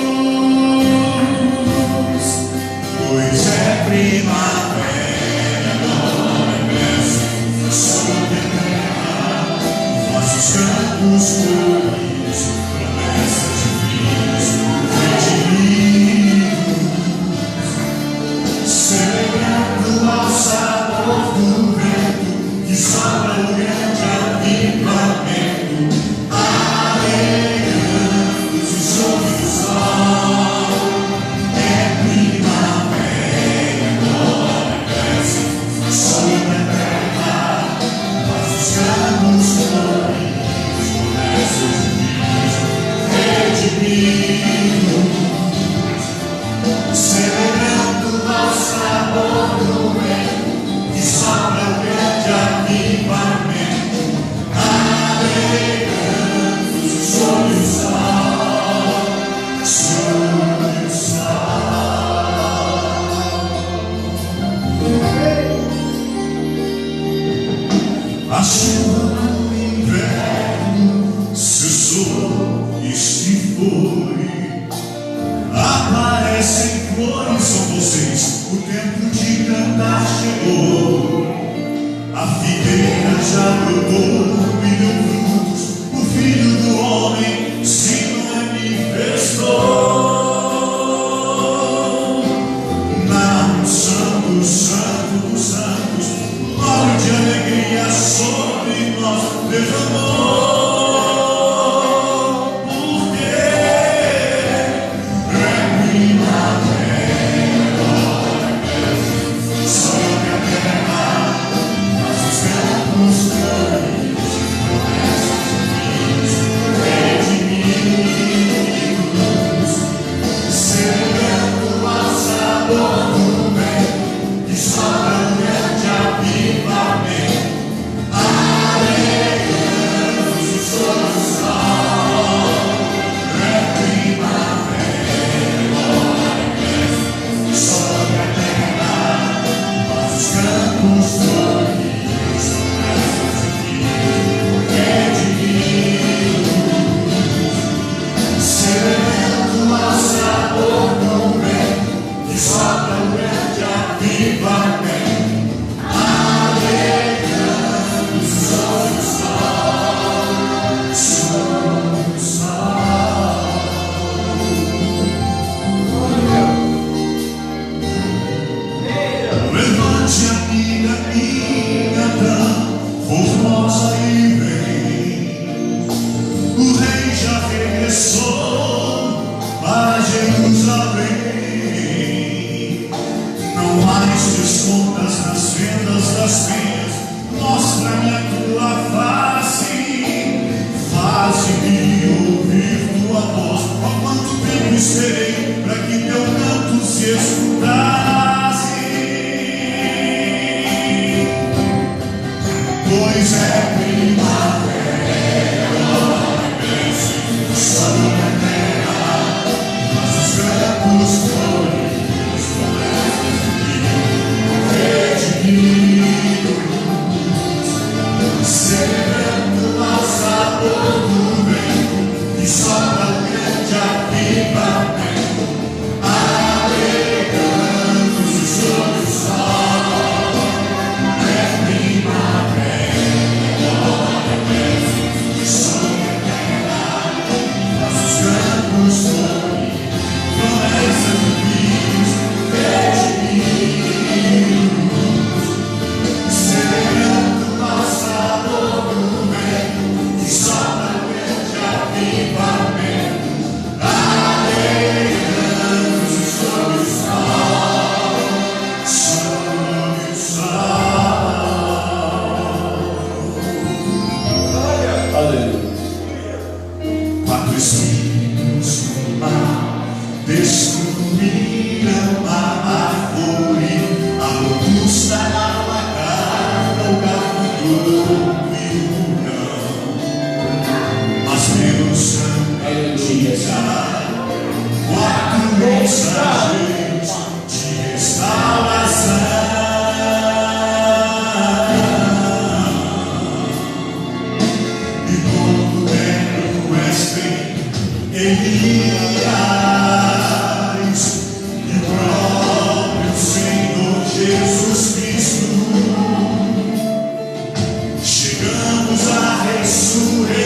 Chegamos à ressurreição.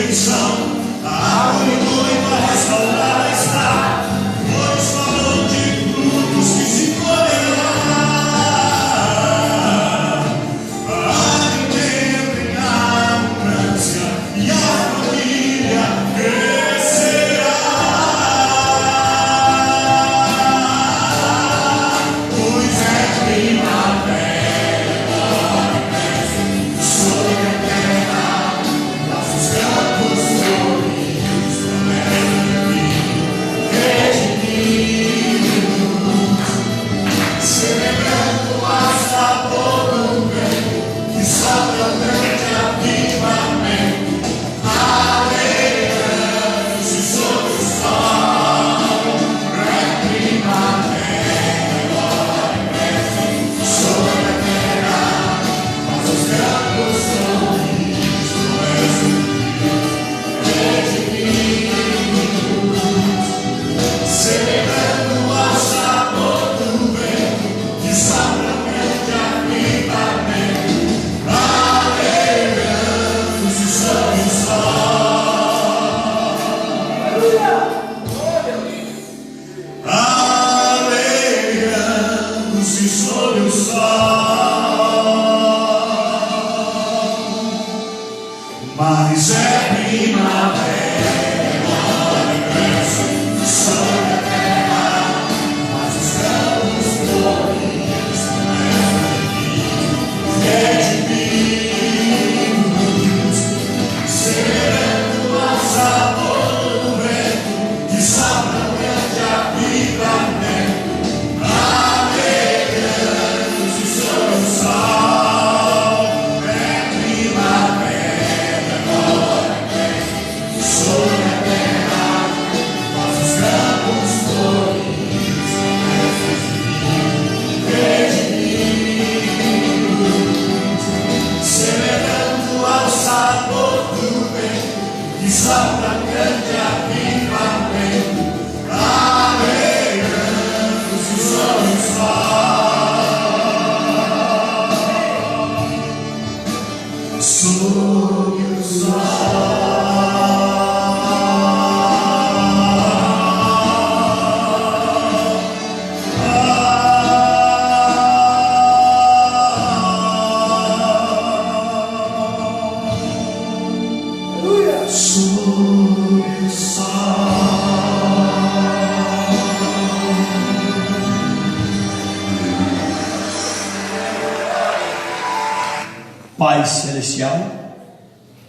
Pai Celestial,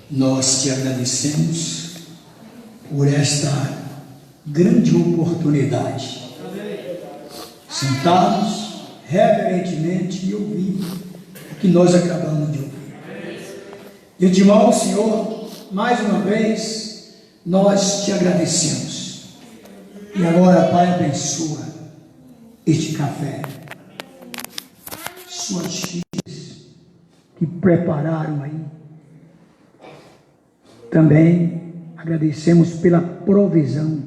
nós te agradecemos por esta grande oportunidade. Sentados reverentemente e ouvir o que nós acabamos de ouvir. E de mão, Senhor, mais uma vez, nós te agradecemos. E agora, Pai, abençoa este café. Suas filhas que prepararam aí. Também agradecemos pela provisão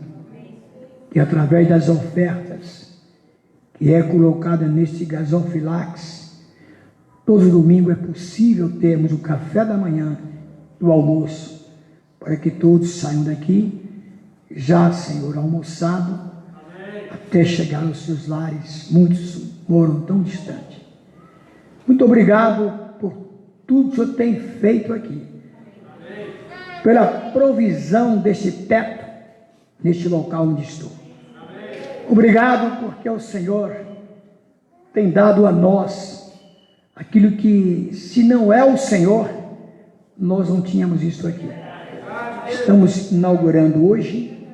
que através das ofertas que é colocada neste gasofilax, todo domingo é possível termos o café da manhã e o almoço, para que todos saiam daqui já, Senhor, almoçado, até chegar aos seus lares. Muitos moram tão distante. Muito obrigado por tudo que o Senhor tem feito aqui, pela provisão deste teto, neste local onde estou. Obrigado porque o Senhor tem dado a nós aquilo que, se não é o Senhor, nós não tínhamos isso aqui. Estamos inaugurando hoje,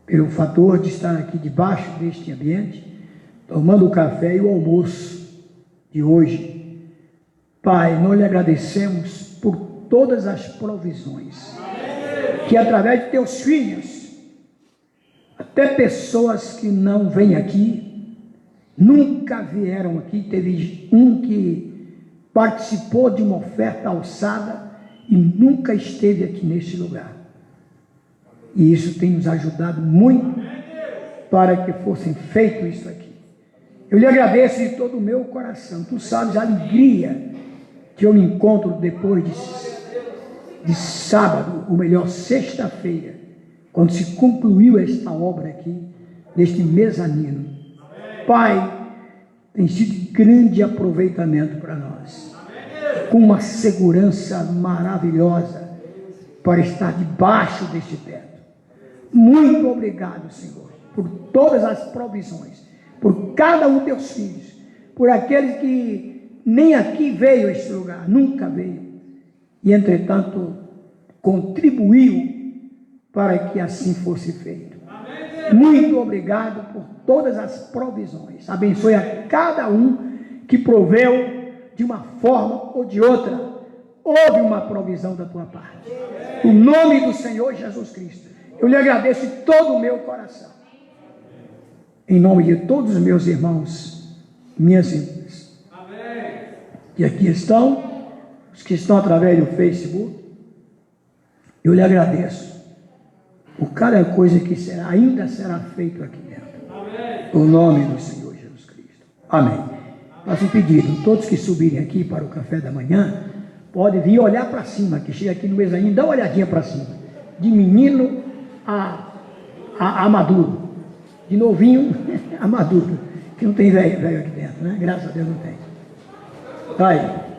pelo fator de estar aqui debaixo deste ambiente, tomando o café e o almoço de hoje. Pai, nós lhe agradecemos por todas as provisões, que através de teus filhos, até pessoas que não vêm aqui, nunca vieram aqui. Teve um que participou de uma oferta alçada e nunca esteve aqui neste lugar. E isso tem nos ajudado muito para que fosse feito isso aqui. Eu lhe agradeço de todo o meu coração. Tu sabes a alegria que eu me encontro depois de sábado, ou melhor, sexta-feira, quando se concluiu esta obra aqui, neste mezanino. Pai, tem sido grande aproveitamento para nós, com uma segurança maravilhosa para estar debaixo deste teto. Muito obrigado, Senhor, por todas as provisões, por cada um dos teus filhos, por aqueles que nem aqui veio a este lugar, nunca veio, e entretanto contribuiu para que assim fosse feito. Muito obrigado por todas as provisões. Abençoe a cada um que proveu de uma forma ou de outra. Houve uma provisão da tua parte. No nome do Senhor Jesus Cristo, eu lhe agradeço de todo o meu coração. Em nome de todos os meus irmãos, minhas irmãs, que aqui estão, os que estão através do Facebook, eu lhe agradeço por cada coisa que ainda será feito aqui dentro. No nome do Senhor Jesus Cristo. Amém. Faço um pedido, todos que subirem aqui para o café da manhã, podem vir olhar para cima, que chega aqui no mezanino, dá uma olhadinha para cima. De menino a maduro. De novinho a maduro. Que não tem velho aqui dentro, né? Graças a Deus não tem. Tá aí.